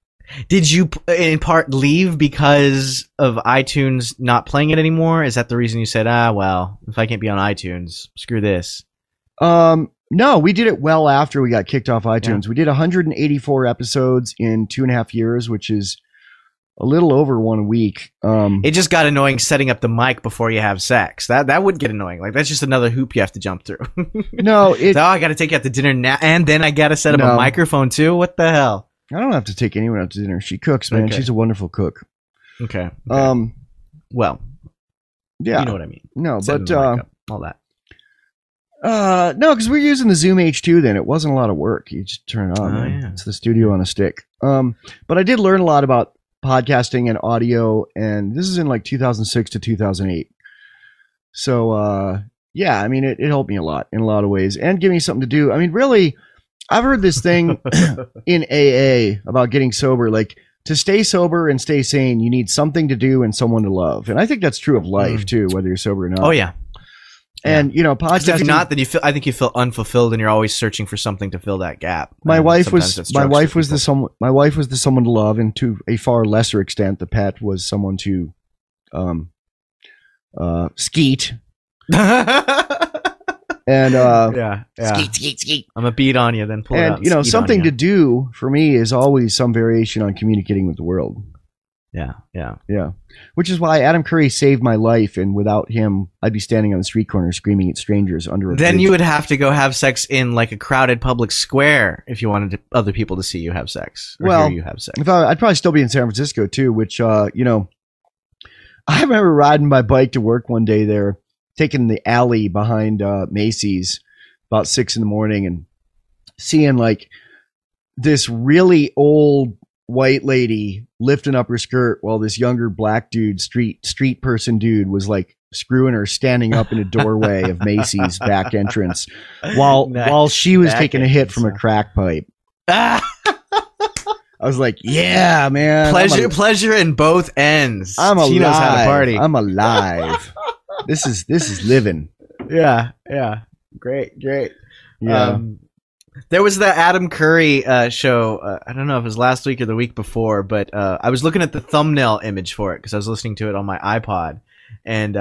Did you in part leave because of iTunes not playing it anymore? Is that the reason you said, well, if I can't be on iTunes, screw this? No, we did it well after we got kicked off iTunes. Yeah. We did 184 episodes in 2.5 years, which is a little over 1 week. It just got annoying setting up the mic before you have sex. That would get annoying. Like, that's just another hoop you have to jump through. No, I got to take you out to dinner now, and then I got to set up a microphone too. What the hell? I don't have to take anyone out to dinner. She cooks, man. Okay. She's a wonderful cook. Okay. Well, yeah, you know what I mean. No, but all that. No, because we're using the Zoom H2. Then it wasn't a lot of work. You just turn it on. Yeah. It's the studio on a stick. But I did learn a lot about podcasting and audio, and this is in like 2006 to 2008. So yeah, I mean, it helped me a lot in a lot of ways, and give me something to do. I mean, really. I've heard this thing in AA about getting sober. Like, to stay sober and stay sane, you need something to do and someone to love. And I think that's true of life too, whether you're sober or not. Oh yeah. And podcasting. If you're not, then I think you feel unfulfilled, and you're always searching for something to fill that gap. My wife was the someone to love, and to a far lesser extent, the pet was someone to skeet. And yeah. Skeet. I'm a beat on you, then pull it out. And something to do for me is always some variation on communicating with the world. Yeah. Which is why Adam Curry saved my life, and without him, I'd be standing on the street corner screaming at strangers under a bridge. Then you would have to go have sex in like a crowded public square if you wanted other people to see you have sex. Or hear you have sex. I'd probably still be in San Francisco too. Which I remember riding my bike to work one day there, taking the alley behind Macy's about 6 a.m. and seeing like this really old white lady lifting up her skirt while this younger black dude, street person dude, was like screwing her standing up in a doorway of Macy's back entrance while she was taking a hit from a crack pipe. I was like, yeah, man. Pleasure in both ends. She knows how to party. I'm alive. This is living. Yeah. Great. Yeah. There was the Adam Curry show. I don't know if it was last week or the week before, but I was looking at the thumbnail image for it because I was listening to it on my iPod, and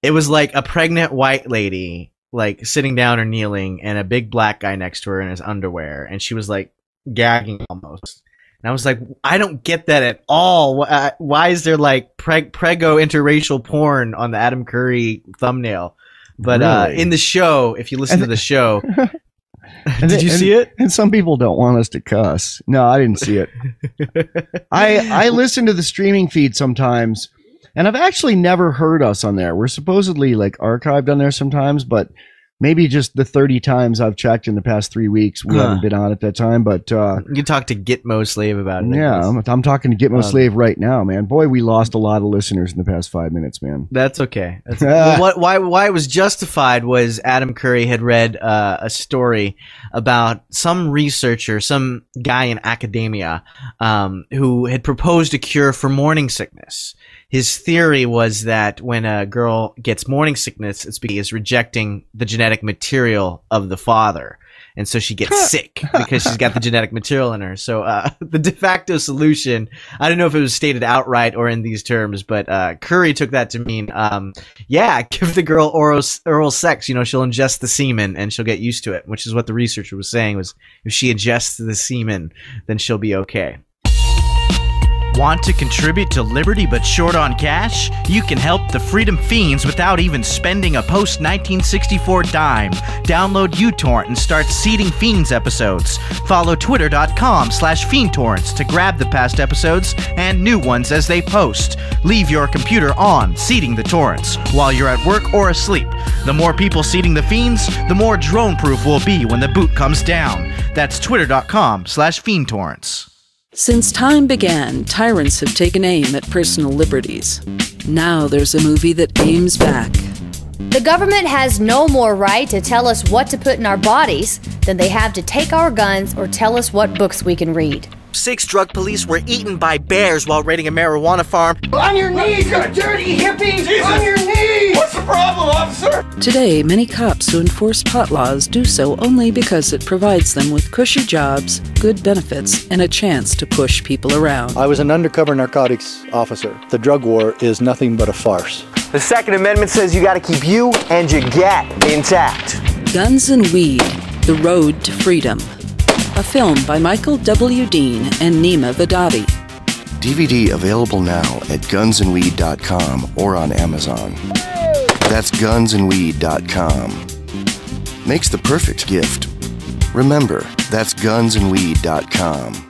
it was like a pregnant white lady, like sitting down or kneeling, and a big black guy next to her in his underwear, and she was like gagging almost. And I was like, I don't get that at all. Why is there like prego interracial porn on the Adam Curry thumbnail? But really? In the show, if you listen to the show, did you see it? And some people don't want us to cuss. No, I didn't see it. I listen to the streaming feed sometimes, and I've actually never heard us on there. We're supposedly like archived on there sometimes, but maybe just the 30 times I've checked in the past 3 weeks, we haven't been on at that time. But you talk to Gitmo Slave about it. Yeah, I'm talking to Gitmo Slave right now, man. Boy, we lost a lot of listeners in the past 5 minutes, man. That's okay. Why it was justified was Adam Curry had read a story about some researcher, some guy in academia, who had proposed a cure for morning sickness. His theory was that when a girl gets morning sickness, it's because he is rejecting the genetic material of the father. and so she gets sick because she's got the genetic material in her. So the de facto solution, I don't know if it was stated outright or in these terms, but Curry took that to mean, give the girl oral sex. You know, she'll ingest the semen and she'll get used to it, which is what the researcher was saying, was if she ingests the semen, then she'll be okay. Want to contribute to Liberty but short on cash? You can help the Freedom Feens without even spending a post-1964 dime. Download uTorrent and start seeding Feens episodes. Follow twitter.com/FiendTorrents to grab the past episodes and new ones as they post. Leave your computer on, seeding the torrents, while you're at work or asleep. The more people seeding the Feens, the more drone-proof we'll be when the boot comes down. That's twitter.com/FiendTorrents. Since time began, tyrants have taken aim at personal liberties. Now there's a movie that aims back. The government has no more right to tell us what to put in our bodies than they have to take our guns or tell us what books we can read. 6 drug police were eaten by bears while raiding a marijuana farm. On your knees, you dirty hippie! Jesus. On your knees! What's the problem, officer? Today, many cops who enforce pot laws do so only because it provides them with cushy jobs, good benefits, and a chance to push people around. I was an undercover narcotics officer. The drug war is nothing but a farce. The Second Amendment says you gotta keep you and your gat intact. Guns and Weed, The Road to Freedom. A film by Michael W. Dean and Nima Vadati. DVD available now at gunsandweed.com or on Amazon. That's gunsandweed.com. Makes the perfect gift. Remember, that's gunsandweed.com.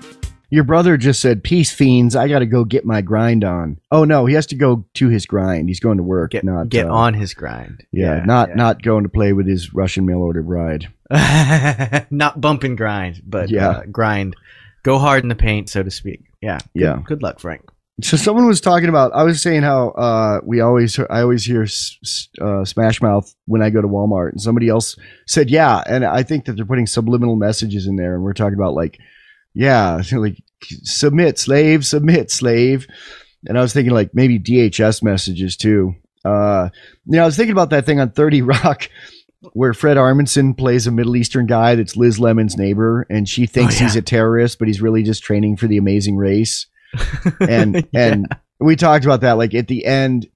Your brother just said, "Peace, fiends. I got to go get my grind on." Oh no, he has to go to his grind. He's going to work. Get not on his grind. Not going to play with his Russian mail order bride. Not bump and grind, but grind. Go hard in the paint, so to speak. Yeah. Good luck, Frank. So someone was talking about, I was saying how I always hear Smash Mouth when I go to Walmart, and somebody else said, yeah, and I think that they're putting subliminal messages in there, and we're talking about like submit slave, and I was thinking like maybe DHS messages too. I was thinking about that thing on 30 Rock where Fred Armisen plays a Middle Eastern guy that's Liz Lemon's neighbor, and she thinks he's a terrorist, but he's really just training for The Amazing Race. And we talked about that, like at the end,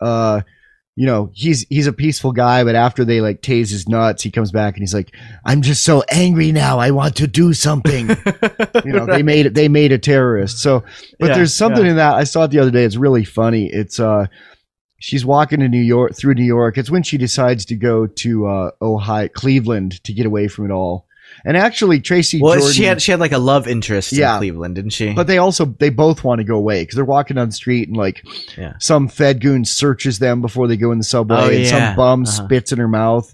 he's a peaceful guy, but after they like tase his nuts, he comes back and he's like, "I'm just so angry now. I want to do something." They made a terrorist. So, but there's something in that. I saw it the other day. It's really funny. It's she's walking to through New York. It's when she decides to go to Cleveland to get away from it all. And actually, Tracy Jordan, she had like a love interest in Cleveland, didn't she? But they both want to go away because they're walking down the street and like some Fed goon searches them before they go in the subway, and some bum spits in her mouth.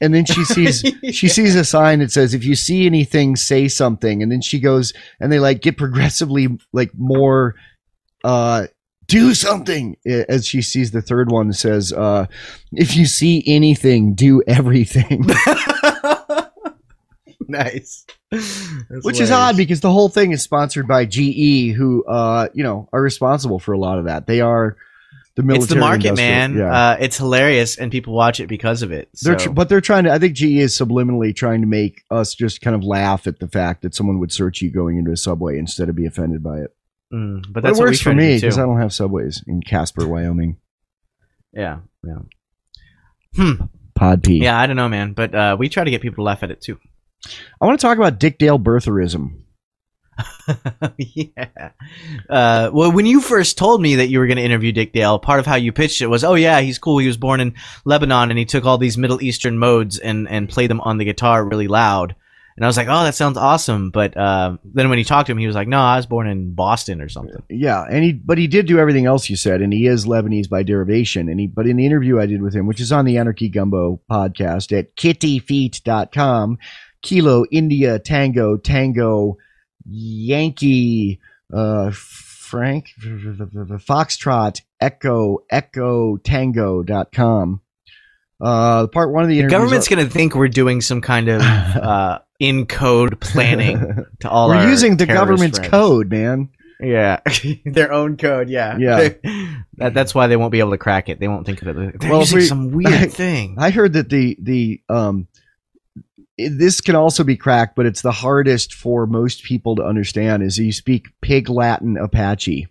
And then she sees she sees a sign that says, "If you see anything, say something." And then she goes and they like get progressively like more do something as she sees the third one that says, "If you see anything, do everything." Nice. Which is odd because the whole thing is sponsored by GE, who are responsible for a lot of that. They are the military. It's the market, man. Yeah. It's hilarious, and people watch it because of it. So. But they're trying to. I think GE is subliminally trying to make us just kind of laugh at the fact that someone would search you going into a subway instead of be offended by it. But that's it works for me because I don't have subways in Casper, Wyoming. Yeah. PodP. Yeah, I don't know, man, but we try to get people to laugh at it too. I want to talk about Dick Dale birtherism. Well, when you first told me that you were going to interview Dick Dale, part of how you pitched it was, oh yeah, he's cool. He was born in Lebanon and he took all these Middle Eastern modes and played them on the guitar really loud. And I was like, oh, that sounds awesome. But then when you talked to him, he was like, no, I was born in Boston or something. Yeah, but he did do everything else you said, and he is Lebanese by derivation. But in the interview I did with him, which is on the Anarchy Gumbo podcast at kittyfeet.com, Kilo India Tango Yankee Frank Foxtrot Echo Tango.com. Part one of the government's going to think we're doing some kind of in code planning to all. We're using the government's code, man. Yeah, their own code. Yeah. That's why they won't be able to crack it. They won't think of it. They're using some weird thing. I heard that the this can also be cracked, but it's the hardest for most people to understand. Is you speak Pig Latin Apache.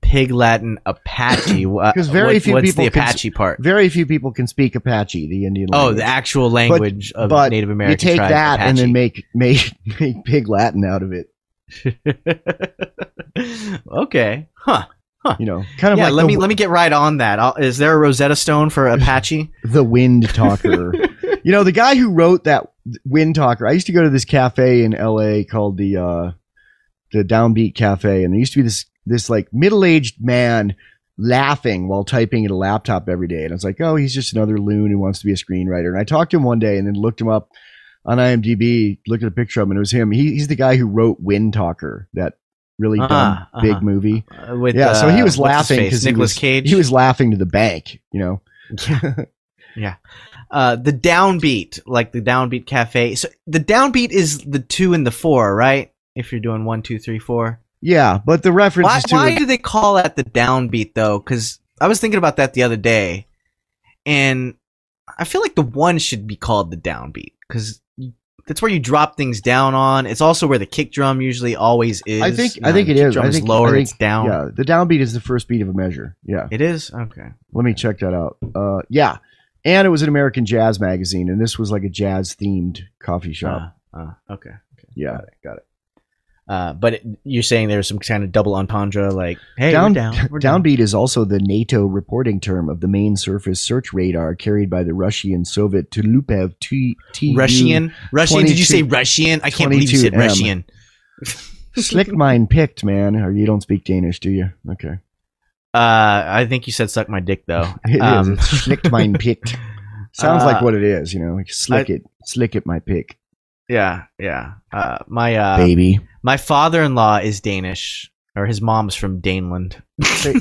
Pig Latin Apache. Because very few what's people the Apache part? Very few people can speak Apache, the Indian language. Oh, the actual language of Native American you take tribe, that Apache. and then make Pig Latin out of it. Okay, huh? You know, kind of yeah. like Let me get right on that. Is there a Rosetta Stone for Apache? The Wind Talker. You know, the guy who wrote that Wind Talker. I used to go to this cafe in L.A. called the Downbeat Cafe, and there used to be this like middle-aged man laughing while typing at a laptop every day. And I was like, oh, he's just another loon who wants to be a screenwriter. And I talked to him one day and then looked him up on IMDb, looked at a picture of him, and it was him. He's the guy who wrote Wind Talker, that really dumb big movie. So he was laughing because Nicolas Cage. He was laughing to the bank, you know. Yeah. The Downbeat, like the Downbeat Cafe. So the Downbeat is the 2 and the 4, right? If you're doing 1, 2, 3, 4. Yeah, but the reference why do they call that the Downbeat though? Because I was thinking about that the other day, and I feel like the 1 should be called the Downbeat because that's where you drop things down on. It's also where the kick drum usually always is. I think it is. I think lower, it's down. Yeah, the downbeat is the first beat of a measure. Yeah, it is. Okay, let me check that out. Yeah, and it was an American jazz magazine, and this was like a jazz themed coffee shop. Okay. Yeah, got it. But you're saying there's some kind of double entendre, like, hey, downbeat is also the NATO reporting term of the main surface search radar carried by the Russian Soviet Tupolev Tu. Russian? Did you say Russian? I can't believe you said Russian. Slick mine picked, man. Or you don't speak Danish, do you? Okay. I think you said suck my dick, though. It is. It's slicked mine picked. Sounds like what it is, you know, like slick it my pick. Yeah. My baby. My father-in-law is Danish, or his mom's from Daneland.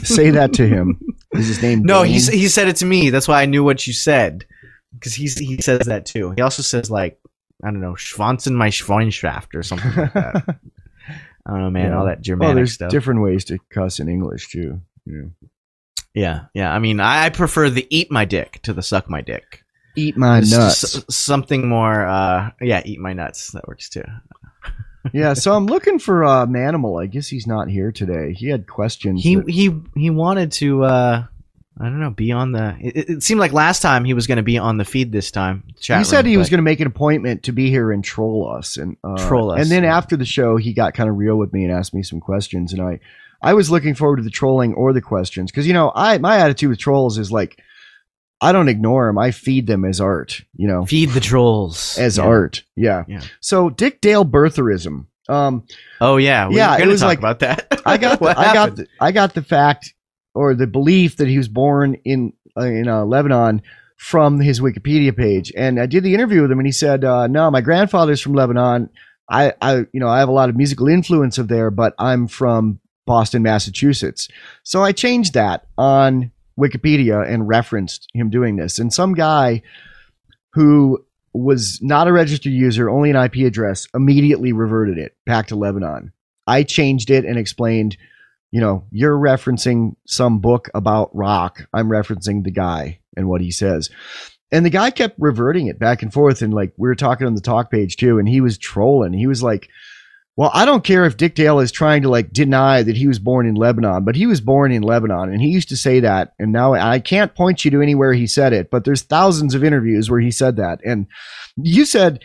Say that to him. Is his name? No, Dane? he said it to me. That's why I knew what you said, because he says that too. He also says, like, I don't know, Swanson my Schweinschaft or something like that. I don't know, man. Yeah. All that Germanic stuff. There's different ways to cuss in English too. Yeah. I mean, I prefer the eat my dick to the suck my dick. Eat my nuts. Something more. Eat my nuts. That works too. Yeah, so I'm looking for Manimal. I guess he's not here today. He had questions. He wanted to I don't know, be on the. It seemed like last time he was going to be on the feed this time. He said he was going to make an appointment to be here and troll us and And then after the show, he got kind of real with me and asked me some questions, and I was looking forward to the trolling or the questions because my attitude with trolls is like, I don't ignore them. I feed them as art, you know. Feed the trolls as art. Yeah. So Dick Dale birtherism. Oh yeah. We're going to talk about that. I got the fact or the belief that he was born in Lebanon from his Wikipedia page. And I did the interview with him and he said, no, my grandfather's from Lebanon. I have a lot of musical influence of there, but I'm from Boston, Massachusetts. So I changed that on Wikipedia and referenced him doing this, and some guy who was not a registered user, only an IP address, immediately reverted it back to Lebanon. I changed it and explained, you're referencing some book about rock. I'm referencing the guy and what he says. And the guy kept reverting it back and forth. And like, we were talking on the talk page too, and he was trolling. He was like, well, I don't care if Dick Dale is trying to like deny that he was born in Lebanon, but he was born in Lebanon and he used to say that. And now I can't point you to anywhere he said it, but there's thousands of interviews where he said that. And you said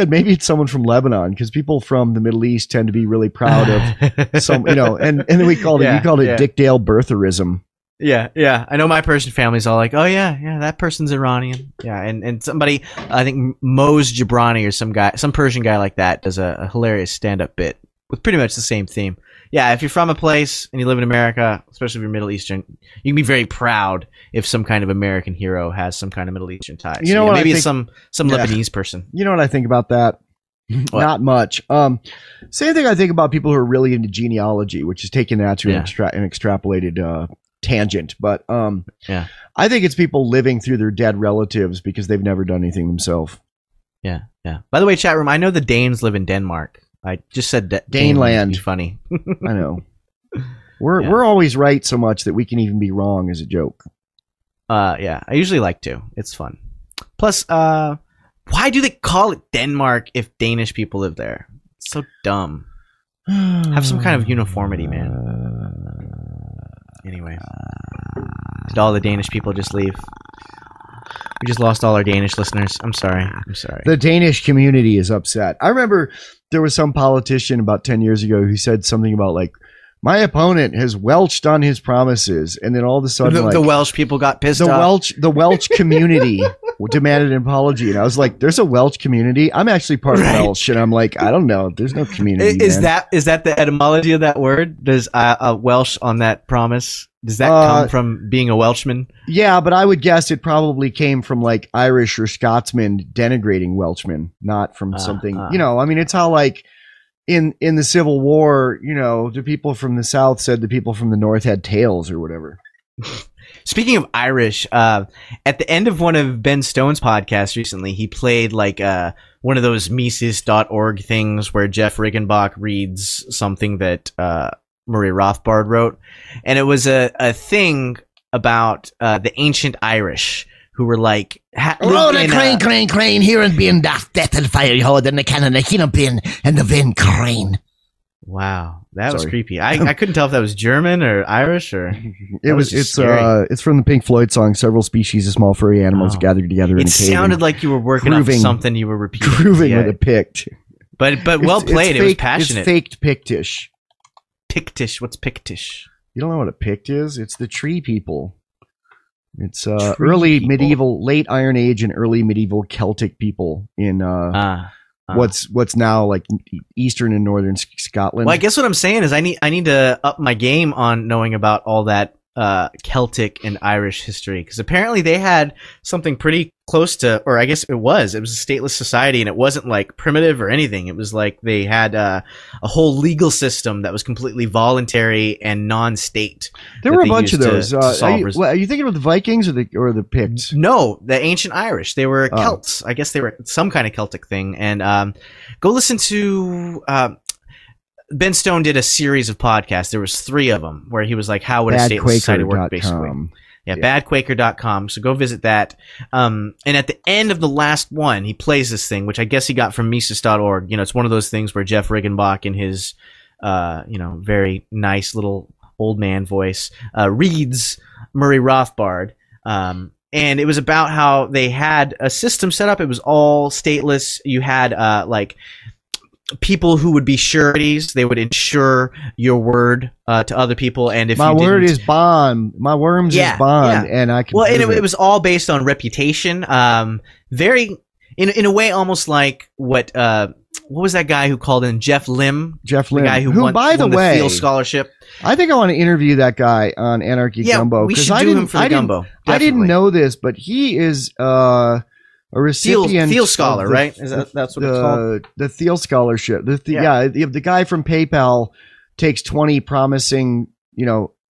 maybe it's someone from Lebanon because people from the Middle East tend to be really proud of some, and then we called it Dick Dale birtherism. Yeah. I know my Persian family's all like, oh yeah, that person's Iranian. Yeah, and somebody, I think Mose Jabrani or some Persian guy like that does a hilarious stand-up bit with pretty much the same theme. Yeah, if you're from a place and you live in America, especially if you're Middle Eastern, you can be very proud if some kind of American hero has some kind of Middle Eastern ties. Maybe it's some Lebanese person. You know what I think about that? Not much. Same thing I think about people who are really into genealogy, which is taking that to an extrapolated tangent, but I think it's people living through their dead relatives because they've never done anything themselves. Yeah. By the way, chat room, I know the Danes live in Denmark. I just said Daneland. Funny. I know. We're always right so much that we can even be wrong as a joke. I usually like to. It's fun. Plus, Why do they call it Denmark if Danish people live there? It's so dumb. Have some kind of uniformity, man. Anyway, did all the Danish people just leave? We just lost all our Danish listeners. I'm sorry. The Danish community is upset. I remember there was some politician about 10 years ago who said something about like, my opponent has welched on his promises, and then all of a sudden, the Welsh people got pissed off. The Welsh community demanded an apology, and I was like, "There's a Welsh community. I'm actually part of Welsh," and I'm like, "I don't know. There's no community." Is that the etymology of that word? Does Welsh on that promise? Does that come from being a Welshman? Yeah, but I would guess it probably came from like Irish or Scotsmen denigrating Welshmen, not from something. I mean, it's how like. In the Civil War, the people from the South said the people from the North had tails or whatever. Speaking of Irish, at the end of one of Ben Stone's podcasts recently, he played like one of those Mises.org things where Jeff Riggenbach reads something that Murray Rothbard wrote. And it was a thing about the ancient Irish who were like... crane, here and being daft death and fire hold and the cannon, the bin and the vin crane. Wow, that was creepy. I couldn't tell if that was German or Irish or... It's from the Pink Floyd song, several species of small furry animals gathered together in a cave. It sounded like you were working on something you were repeating. Proving with a Pict. But well played, it was passionate. It's faked Pictish. Pictish, what's Pictish? You don't know what a Pict is? It's the tree people. It's late Iron Age and early medieval Celtic people in what's now like eastern and northern Scotland. Well, I guess what I'm saying is I need to up my game on knowing about all that Celtic and Irish history, because apparently they had something pretty close to, or I guess it was a stateless society, and it wasn't like primitive or anything. It was like they had a whole legal system that was completely voluntary and non-state. There were a bunch of those. Are you thinking about the Vikings or the Picts? No, the ancient Irish. They were Celts. I guess they were some kind of Celtic thing. And go listen to. Ben Stone did a series of podcasts. There was 3 of them where he was like, how would a stateless society work, basically. Badquaker.com. So go visit that. And at the end of the last one, he plays this thing, which I guess he got from Mises.org. It's one of those things where Jeff Riggenbach in his, very nice little old man voice, reads Murray Rothbard. And it was about how they had a system set up. It was all stateless. You had, people who would be sureties. They would insure your word to other people, and if my word is bond, my worms is bond, and I can. Well, and it was all based on reputation. Very in a way, almost like what was that guy who called in Jeff Lim? The guy who won, by the way, Field Scholarship. I think I want to interview that guy on Anarchy Gumbo. We should do him for the Gumbo. I didn't know this, but he is a recipient Thiel Scholar, right? That's what it's called? The Thiel Scholarship. The guy from PayPal takes 20 promising,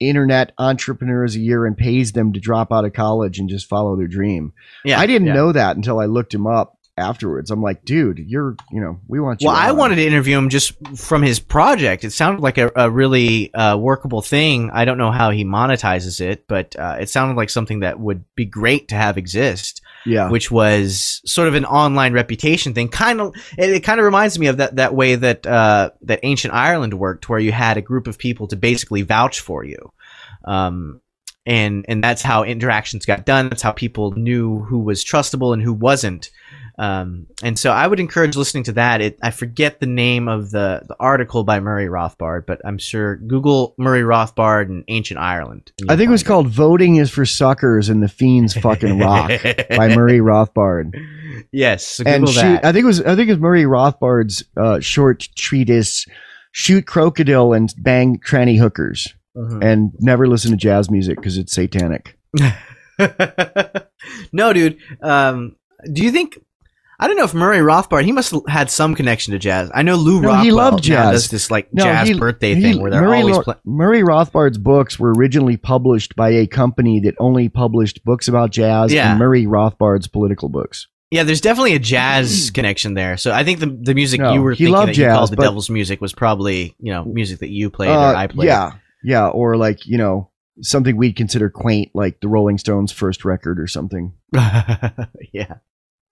internet entrepreneurs a year and pays them to drop out of college and just follow their dream. Yeah, I didn't know that until I looked him up afterwards. I'm like, dude, we want you. Well, I wanted to interview him just from his project. It sounded like a really workable thing. I don't know how he monetizes it, but it sounded like something that would be great to have exist. Yeah, which was sort of an online reputation thing. It kind of reminds me of that way that that ancient Ireland worked, where you had a group of people to basically vouch for you, and that's how interactions got done. That's how people knew who was trustable and who wasn't. And so I would encourage listening to that. I forget the name of the article by Murray Rothbard, but I'm sure Google Murray Rothbard and Ancient Ireland. I think it was called "Voting is for Suckers and the Fiends Fucking Rock" by Murray Rothbard. Yes, so Google that. I think it was Murray Rothbard's short treatise, "Shoot Crocodile and Bang Tranny Hookers," and never listen to jazz music because it's satanic. No, dude. Do you think? I don't know if Murray Rothbard, he must have had some connection to jazz. I know Lou Rockwell he loved jazz. Does this jazz birthday thing where they're always playing. Murray Rothbard's books were originally published by a company that only published books about jazz and Murray Rothbard's political books. Yeah, there's definitely a jazz connection there. So I think the music you were thinking that you called the devil's music was probably, music that you played or I played. Yeah, or something we'd consider quaint, like the Rolling Stones' first record or something. Yeah.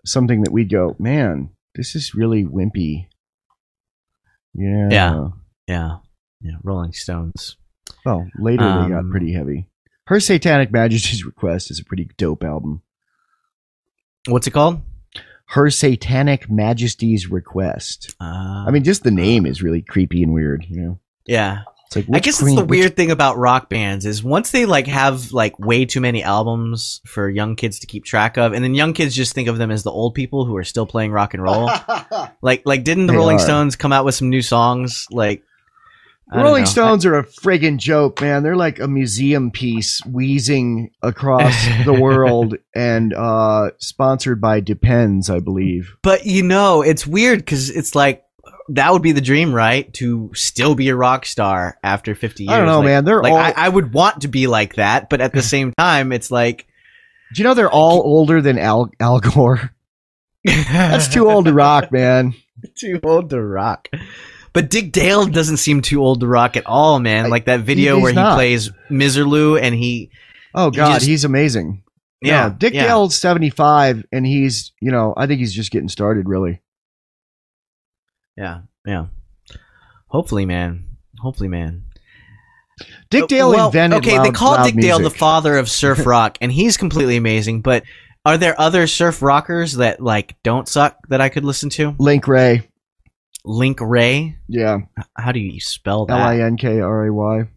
something that we'd go, man, this is really wimpy. Yeah. Rolling Stones. Well, later they got pretty heavy. Her Satanic Majesty's Request is a pretty dope album. What's it called? Her Satanic Majesty's Request. I mean, just the name is really creepy and weird, you know? Yeah. It's like, I guess it's the weird thing about rock bands is once they like have like way too many albums for young kids to keep track of, and then young kids just think of them as the old people who are still playing rock and roll. like didn't the Rolling Stones come out with some new songs? Like, the Rolling Stones are a friggin' joke, man. They're like a museum piece wheezing across the world and sponsored by Depends, I believe. But you know, it's weird because it's like that would be the dream, right? To still be a rock star after 50 years. I don't know, man. They're like, all... I would want to be like that, but at the same time, it's like... Do you know they're all older than Al Gore? That's too old to rock, man. Too old to rock. But Dick Dale doesn't seem too old to rock at all, man. Like that video where he plays Miserlou and he... Oh, God, he's amazing. Yeah. No, Dick Dale's 75, and he's, you know, I think he's just getting started, really. Yeah. Hopefully, man. Dick Dale invented they call Dick Dale the music. father of surf rock, and he's completely amazing, but are there other surf rockers that, like, don't suck that I could listen to? Link Ray. Link Ray? Yeah. How do you spell that? Linkray.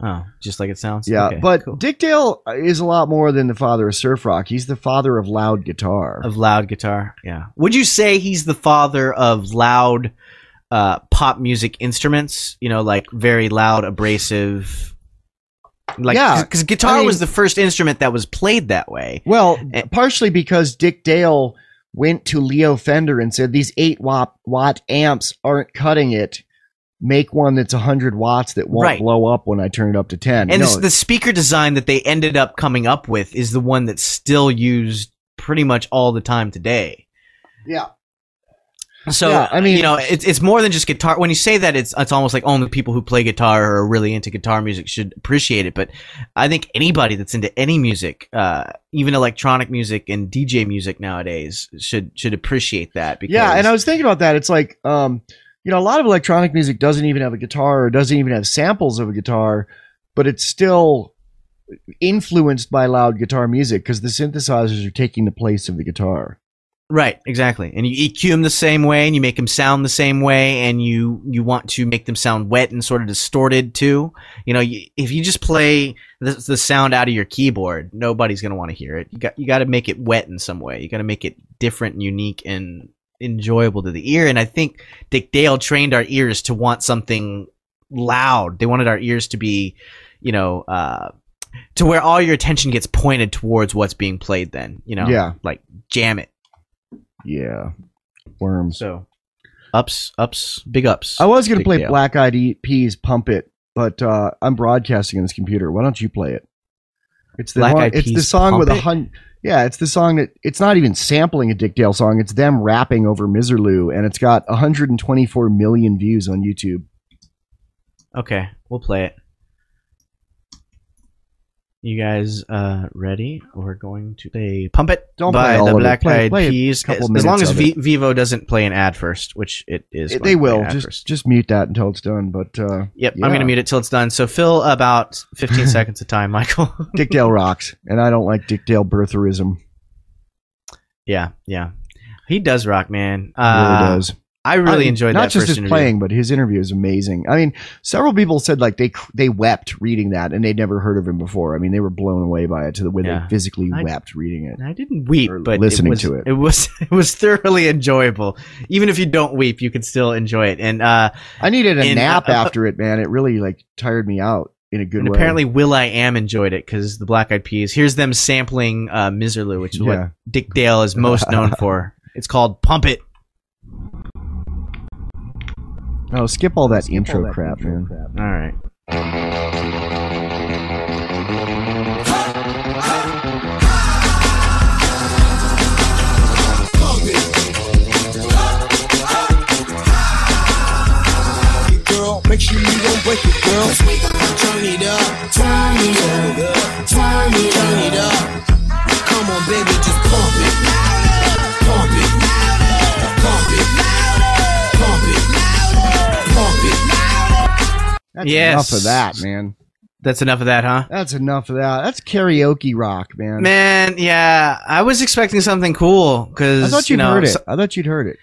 Oh, just like it sounds? Yeah, Okay, but cool. Dick Dale is a lot more than the father of surf rock. He's the father of loud guitar. Yeah. Would you say he's the father of loud pop music instruments? You know, like very loud, abrasive... Like, yeah, because guitar was the first instrument that was played that way. Well, partially because Dick Dale went to Leo Fender and said, these 8-watt amps aren't cutting it. Make one that's 100 watts that won't blow up when I turn it up to 10. And the speaker design that they ended up coming up with is the one that's still used pretty much all the time today. Yeah. So, I mean, you know, it's more than just guitar. When you say that, it's almost like only people who play guitar or are really into guitar music should appreciate it. But I think anybody that's into any music, even electronic music and DJ music nowadays, should appreciate that. Because and I was thinking about that. It's like, you know, a lot of electronic music doesn't even have a guitar or doesn't even have samples of a guitar, but it's still influenced by loud guitar music because the synthesizers are taking the place of the guitar. Right, exactly. And you EQ them the same way, and you make them sound the same way, and you want to make them sound wet and sort of distorted too. You know, if you just play the sound out of your keyboard, nobody's going to want to hear it. You got to make it wet in some way. You got to make it different and unique and enjoyable to the ear. And I think Dick Dale trained our ears to want something loud. They wanted our ears to be, you know, to where all your attention gets pointed towards what's being played then, you know, like jam it. Yeah. Worms. So ups, big ups. I was going to Dick play Dale. Black Eyed Peas Pump It, but I'm broadcasting on this computer. Why don't you play it? It's the Black one, Eyed it's the Peas song Pump with It? it's the song that it's not even sampling a Dick Dale song. It's them rapping over Miserlou, and it's got 124 million views on YouTube. Okay, we'll play it. You guys ready? We're going to play Pump It Don't by play all the of it. Black Play Eyed a Peas. couple As minutes long as of it. Vivo doesn't play an ad first, which it is. They will. Just mute that until it's done. But Yep, yeah. I'm going to mute it till it's done. So fill about 15 seconds of time, Michael. Dick Dale rocks, and I don't like Dick Dale birtherism. Yeah. He does rock, man. He really does. I really enjoyed that not just first his interview. playing, but his interview is amazing. I mean, several people said like they wept reading that, and they'd never heard of him before. I mean, they were blown away by it to the way they physically wept reading it. I didn't weep, but listening to it. It was thoroughly enjoyable. Even if you don't weep, you can still enjoy it. And I needed a nap after it, man. It really like tired me out in a good way. Apparently, Will.i.am enjoyed it because the Black Eyed Peas. Here's them sampling Miserlou, which is what Dick Dale is most known for. It's called "Pump It." Oh, skip all that intro crap, man. All right. Girl, make sure you don't break it, girl. Turn it up, turn it up, turn it up. Come on, baby, just pump it, pump it. That's enough of that, man. That's enough of that, huh? That's enough of that. That's karaoke rock, man. Man, yeah. I was expecting something cool because I thought you'd heard it. I thought you'd heard it.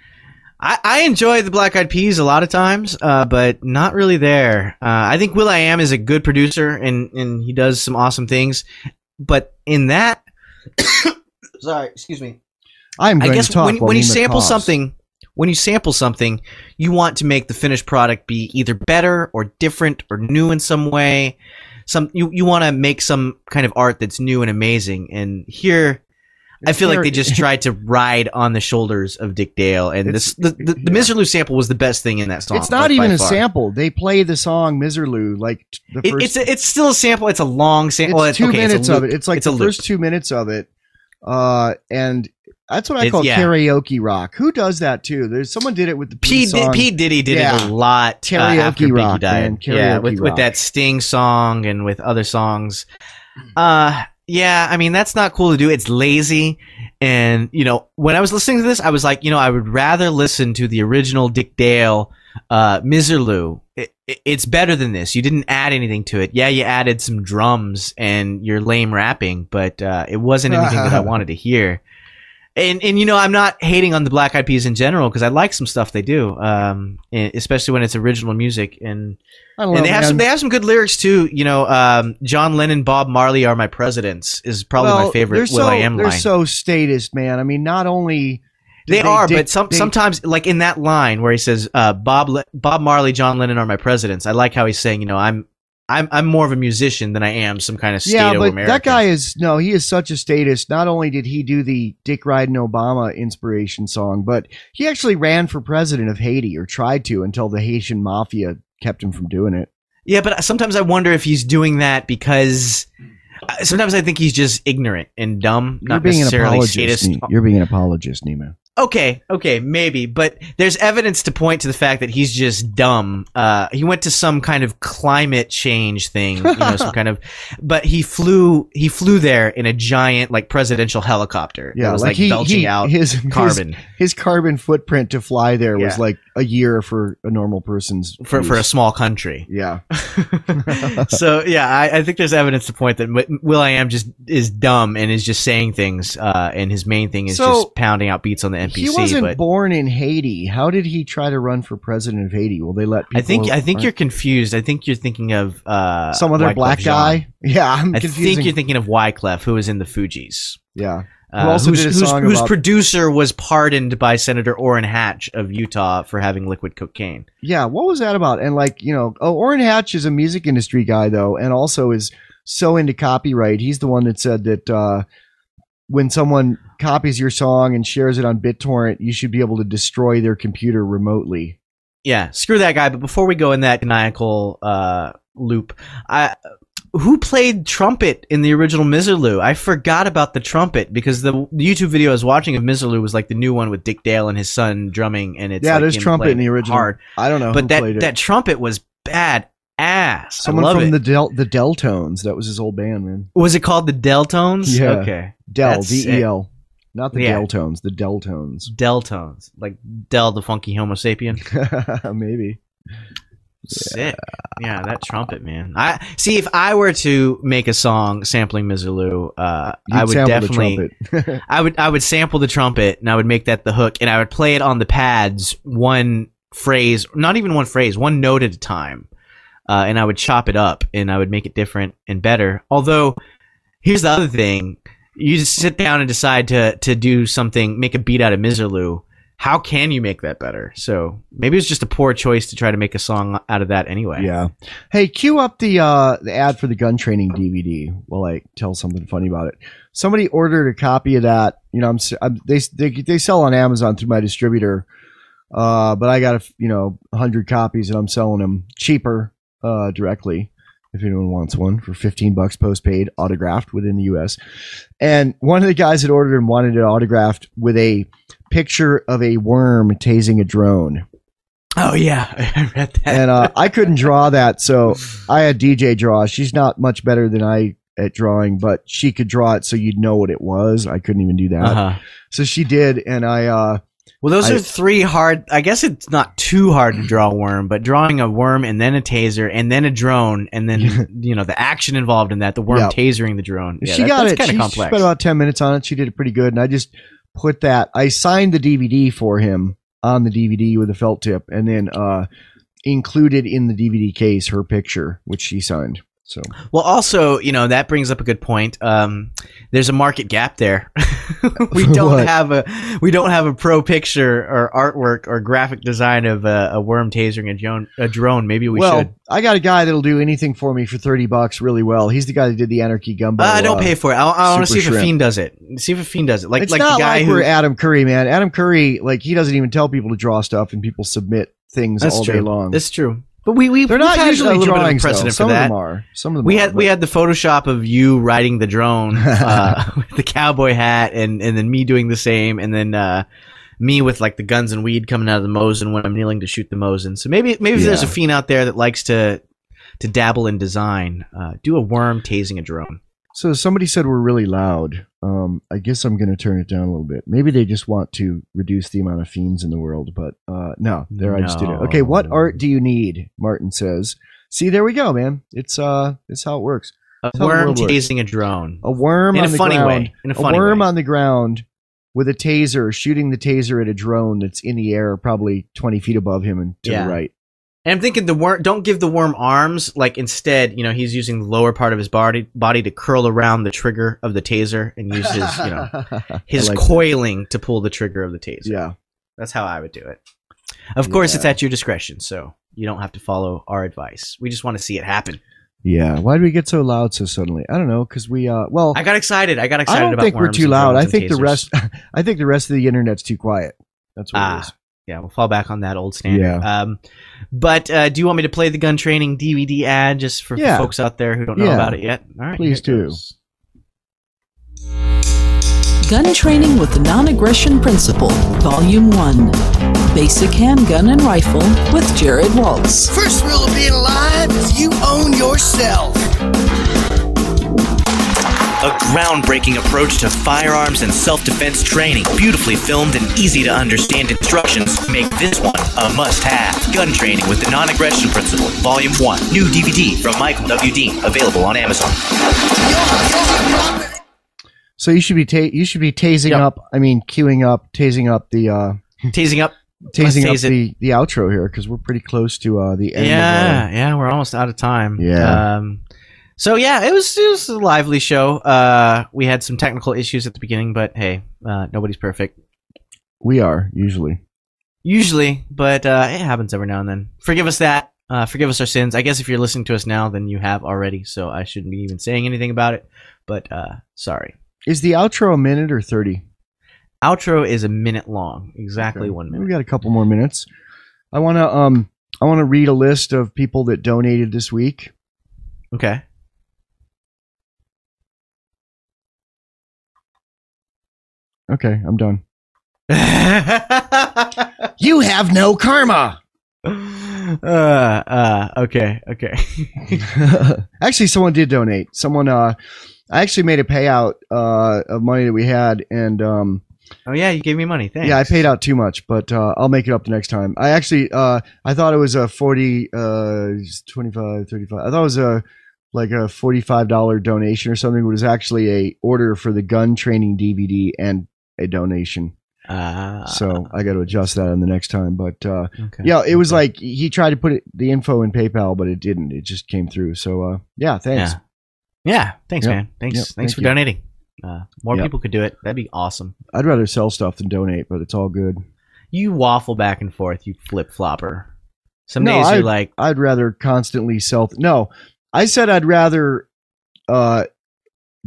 I enjoy the Black Eyed Peas a lot of times, but not really there. I think will.i.am is a good producer and he does some awesome things. But in that, sorry, excuse me. I guess when you sample something, you want to make the finished product be either better or different or new in some way. You want to make some kind of art that's new and amazing. And here, I feel like they just tried to ride on the shoulders of Dick Dale. And the Miserlou sample was the best thing in that song. It's not even a sample. They play the song Miserlou like the first. It's still a sample. It's a long sample. It's 2 minutes of it. It's like the first 2 minutes of it. And that's what I call karaoke rock. Who does that too? There's someone did it with the P Diddy did it a lot. Karaoke after rock, Biggie died. man. Karaoke with that Sting song and with other songs. Yeah, I mean that's not cool to do. It's lazy, and when I was listening to this, I was like, I would rather listen to the original Dick Dale, Miserlou. It's better than this. You didn't add anything to it. Yeah, you added some drums and your lame rapping, but it wasn't anything that I wanted to hear. And I'm not hating on the Black Eyed Peas in general because I like some stuff they do, especially when it's original music. And they have some good lyrics too. John Lennon, Bob Marley are my presidents is probably my favorite will.i.am line. They're so statist, man. I mean, not only but sometimes like in that line where he says Bob Marley, John Lennon are my presidents. I like how he's saying, I'm more of a musician than I am some kind of Stato-American. That guy he is such a statist. Not only did he do the Dick Riding Obama inspiration song, but he actually ran for president of Haiti or tried to until the Haitian mafia kept him from doing it. Yeah, but sometimes I wonder if he's doing that because sometimes I think he's just ignorant and dumb, not necessarily statist. You're being an apologist, Nima. Okay, maybe, but there's evidence to point to the fact that he's just dumb. He went to some kind of climate change thing, but he flew there in a giant like presidential helicopter. Yeah, that was like belching out carbon. His carbon footprint to fly there was like a year for a normal person's for a small country. Yeah. So yeah, I think there's evidence to point that will.i.am just is dumb and is just saying things, and his main thing is just pounding out beats on the NPC. He wasn't born in Haiti. How did he try to run for president of Haiti? Will they let people? I think you're confused. I think you're thinking of some other black guy. Yeah, I think you're thinking of Wyclef, who was in the Fugees. Yeah. Whose producer was pardoned by Senator Orrin Hatch of Utah for having liquid cocaine. Yeah, what was that about? And Orrin Hatch is a music industry guy though, and also is so into copyright. He's the one that said that when someone copies your song and shares it on BitTorrent, you should be able to destroy their computer remotely. Yeah, screw that guy. But before we go in that maniacal loop, who played trumpet in the original Miserlou? I forgot about the trumpet because the YouTube video I was watching of Miserlou was like the new one with Dick Dale and his son drumming, and it's there's trumpet in the original. Hard. I don't know, but that trumpet was bad ass. Someone from the Deltones. That was his old band, man. Was it called the Deltones? Yeah. Okay. Del, D-E-L. Not the Deltones, the Deltones. Deltones. Like Del the Funky Homo Sapien? Maybe. Sick. Yeah, that trumpet, man. If I were to make a song sampling Miserlou, I would definitely I would sample the trumpet and I would make that the hook and I would play it on the pads one phrase, not even one phrase, one note at a time. And I would chop it up and I would make it different and better. Although, here's the other thing. You just sit down and decide to do something, make a beat out of Miserlou. How can you make that better? So maybe it's just a poor choice to try to make a song out of that anyway. Yeah. Hey, cue up the ad for the gun training DVD while I tell something funny about it. Somebody ordered a copy of that. They sell on Amazon through my distributor, but I got 100 copies and I'm selling them cheaper directly. If anyone wants one for $15 postpaid, autographed within the U.S. And one of the guys that ordered him wanted it autographed with a picture of a worm tasing a drone. Oh yeah, I read that. And I couldn't draw that, so I had DJ draw. She's not much better than I at drawing, but she could draw it so you'd know what it was. I couldn't even do that. So she did, and I Well, those are three hard. I guess it's not too hard to draw a worm, but drawing a worm and then a taser and then a drone and then the action involved in that, the worm tasering the drone. Yeah, she got it. Kind of She complex. spent about 10 minutes on it. She did it pretty good, and I just put that. I signed the DVD for him on the DVD with a felt tip, and then included in the DVD case her picture, which she signed. So, well, also, that brings up a good point. There's a market gap there. we don't have a pro picture or artwork or graphic design of a worm tasering a drone. Maybe we should. I got a guy that'll do anything for me for $30 really well. He's the guy that did the Anarchy Gumbo. Don't pay for it. I want to see if Shrimp. a fiend does it. See if a fiend does it. It's like not the guy like who we're Adam Curry, man. Adam Curry, he doesn't even tell people to draw stuff, and people submit things all day long. That's true. But they're we've not had usually a little drawings. Bit of precedent Some for that. of them are. Some of them we had the Photoshop of you riding the drone with the cowboy hat, and then me doing the same, and then me with the guns and weed coming out of the Mosin when I'm kneeling to shoot the Mosin. So maybe if there's a fiend out there that likes to dabble in design, do a worm tasing a drone. So somebody said we're really loud. I guess I'm going to turn it down a little bit. Maybe they just want to reduce the amount of fiends in the world, but no, I just did it. Okay, what art do you need? Martin says. See, there we go, man. It's how it works. A worm tasing a drone. A worm in on a the funny ground. way. In a a funny worm way. on the ground with a taser, shooting the taser at a drone that's in the air, probably 20 feet above him and to the right. And I'm thinking the worm. Don't give the worm arms. Instead, he's using the lower part of his body to curl around the trigger of the taser and use his coiling to pull the trigger of the taser. Yeah, that's how I would do it. Of course, it's at your discretion, so you don't have to follow our advice. We just want to see it happen. Yeah. Why did we get so loud so suddenly? I don't know, because we I got excited. I don't about think we're worms too and loud. drones I and think the tasers. rest. I think the rest of the internet's too quiet. That's what it is. Yeah, we'll fall back on that old standard. Yeah. But do you want me to play the gun training DVD ad just for folks out there who don't know about it yet? All right, please do. Gun Training with the Non-Aggression Principle, Volume 1. Basic Handgun and Rifle with Jared Waltz. First rule of being alive is you own yourself. A groundbreaking approach to firearms and self-defense training. Beautifully filmed and easy to understand instructions make this one a must-have. Gun Training with the Non-Aggression Principle, Volume 1. New DVD from Michael W. Dean, available on Amazon. So you should be tasing up. I mean, queuing up, tasing up the tasing up the outro here, because we're pretty close to the end. Yeah, we're almost out of time. Yeah. So yeah, it was a lively show. We had some technical issues at the beginning, but hey, nobody's perfect. We are usually, but it happens every now and then. Forgive us that. Forgive us our sins. I guess if you're listening to us now, then you have already. So I shouldn't be even saying anything about it. But sorry. Is the outro a minute or 30? Outro is a minute long. Exactly 1 minute. We got a couple more minutes. I want to read a list of people that donated this week. Okay. Okay, I'm done. You have no karma. Okay. Actually, someone did donate. Someone, I actually made a payout of money that we had, and oh yeah, you gave me money. Thanks. Yeah, I paid out too much, but I'll make it up the next time. I actually, I thought it was a 25, 35. I thought it was a $45 donation or something. It was actually a order for the gun training DVD and a donation. So I got to adjust that on the next time. But yeah, it was like he tried to put the info in PayPal, but it didn't. It just came through. So yeah, thanks. Yeah, thanks, man. Thanks for donating. More people could do it. That'd be awesome. I'd rather sell stuff than donate, but it's all good. You waffle back and forth, you flip flopper. Some days you're like, I'd rather constantly sell. No, I said I'd rather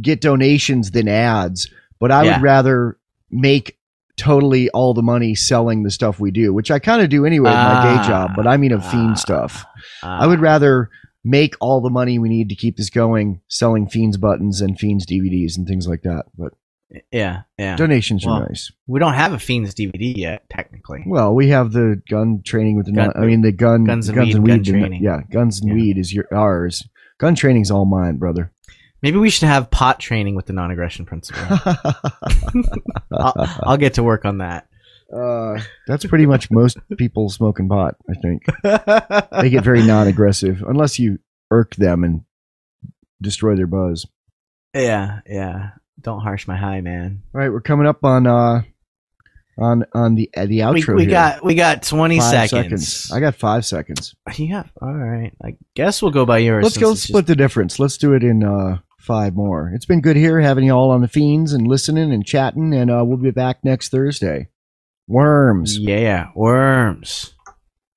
get donations than ads, but I would rather make totally all the money selling the stuff we do, which I kind of do anyway in my day job, but I mean of Fiend stuff. I would rather make all the money we need to keep this going selling Fiends buttons and Fiends DVDs and things like that. But yeah. Donations are nice. We don't have a Fiends DVD yet, technically. Well, we have the gun training with the guns and weed gun training. Yeah, guns and weed is ours. Gun training's all mine, brother. Maybe we should have pot training with the non-aggression principle. I'll get to work on that. That's pretty much most people smoking pot, I think. They get very non-aggressive unless you irk them and destroy their buzz. Yeah. Don't harsh my high, man. All right, we're coming up on the outro. We got 20 seconds. I got 5 seconds. Yeah. All right. I guess we'll go by yours. Let's go split the difference. Let's do it in 5 more. It's been good here having you all on the Fiends and listening and chatting, and we'll be back next Thursday. Worms. Yeah, worms.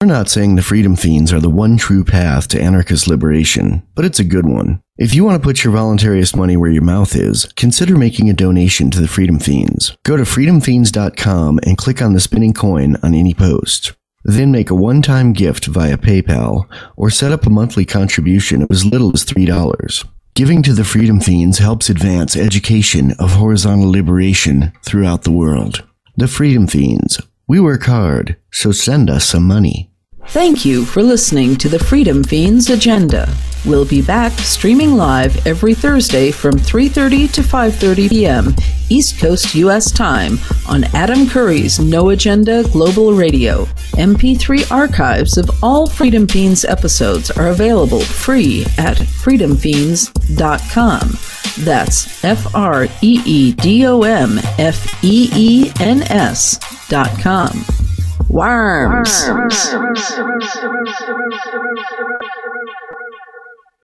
We're not saying the Freedom Feens are the one true path to anarchist liberation, but it's a good one. If you want to put your voluntarist money where your mouth is, consider making a donation to the Freedom Feens. Go to freedomfeens.com and click on the spinning coin on any post. Then make a one-time gift via PayPal or set up a monthly contribution of as little as $3. Giving to the Freedom Feens helps advance education of horizontal liberation throughout the world. The Freedom Feens. We work hard, so send us some money. Thank you for listening to the Freedom Feens Agenda. We'll be back streaming live every Thursday from 3:30 to 5:30 p.m. East Coast U.S. time on Adam Curry's No Agenda Global Radio. MP3 archives of all Freedom Feens episodes are available free at freedomfeens.com. That's freedomfeens.com. Worms.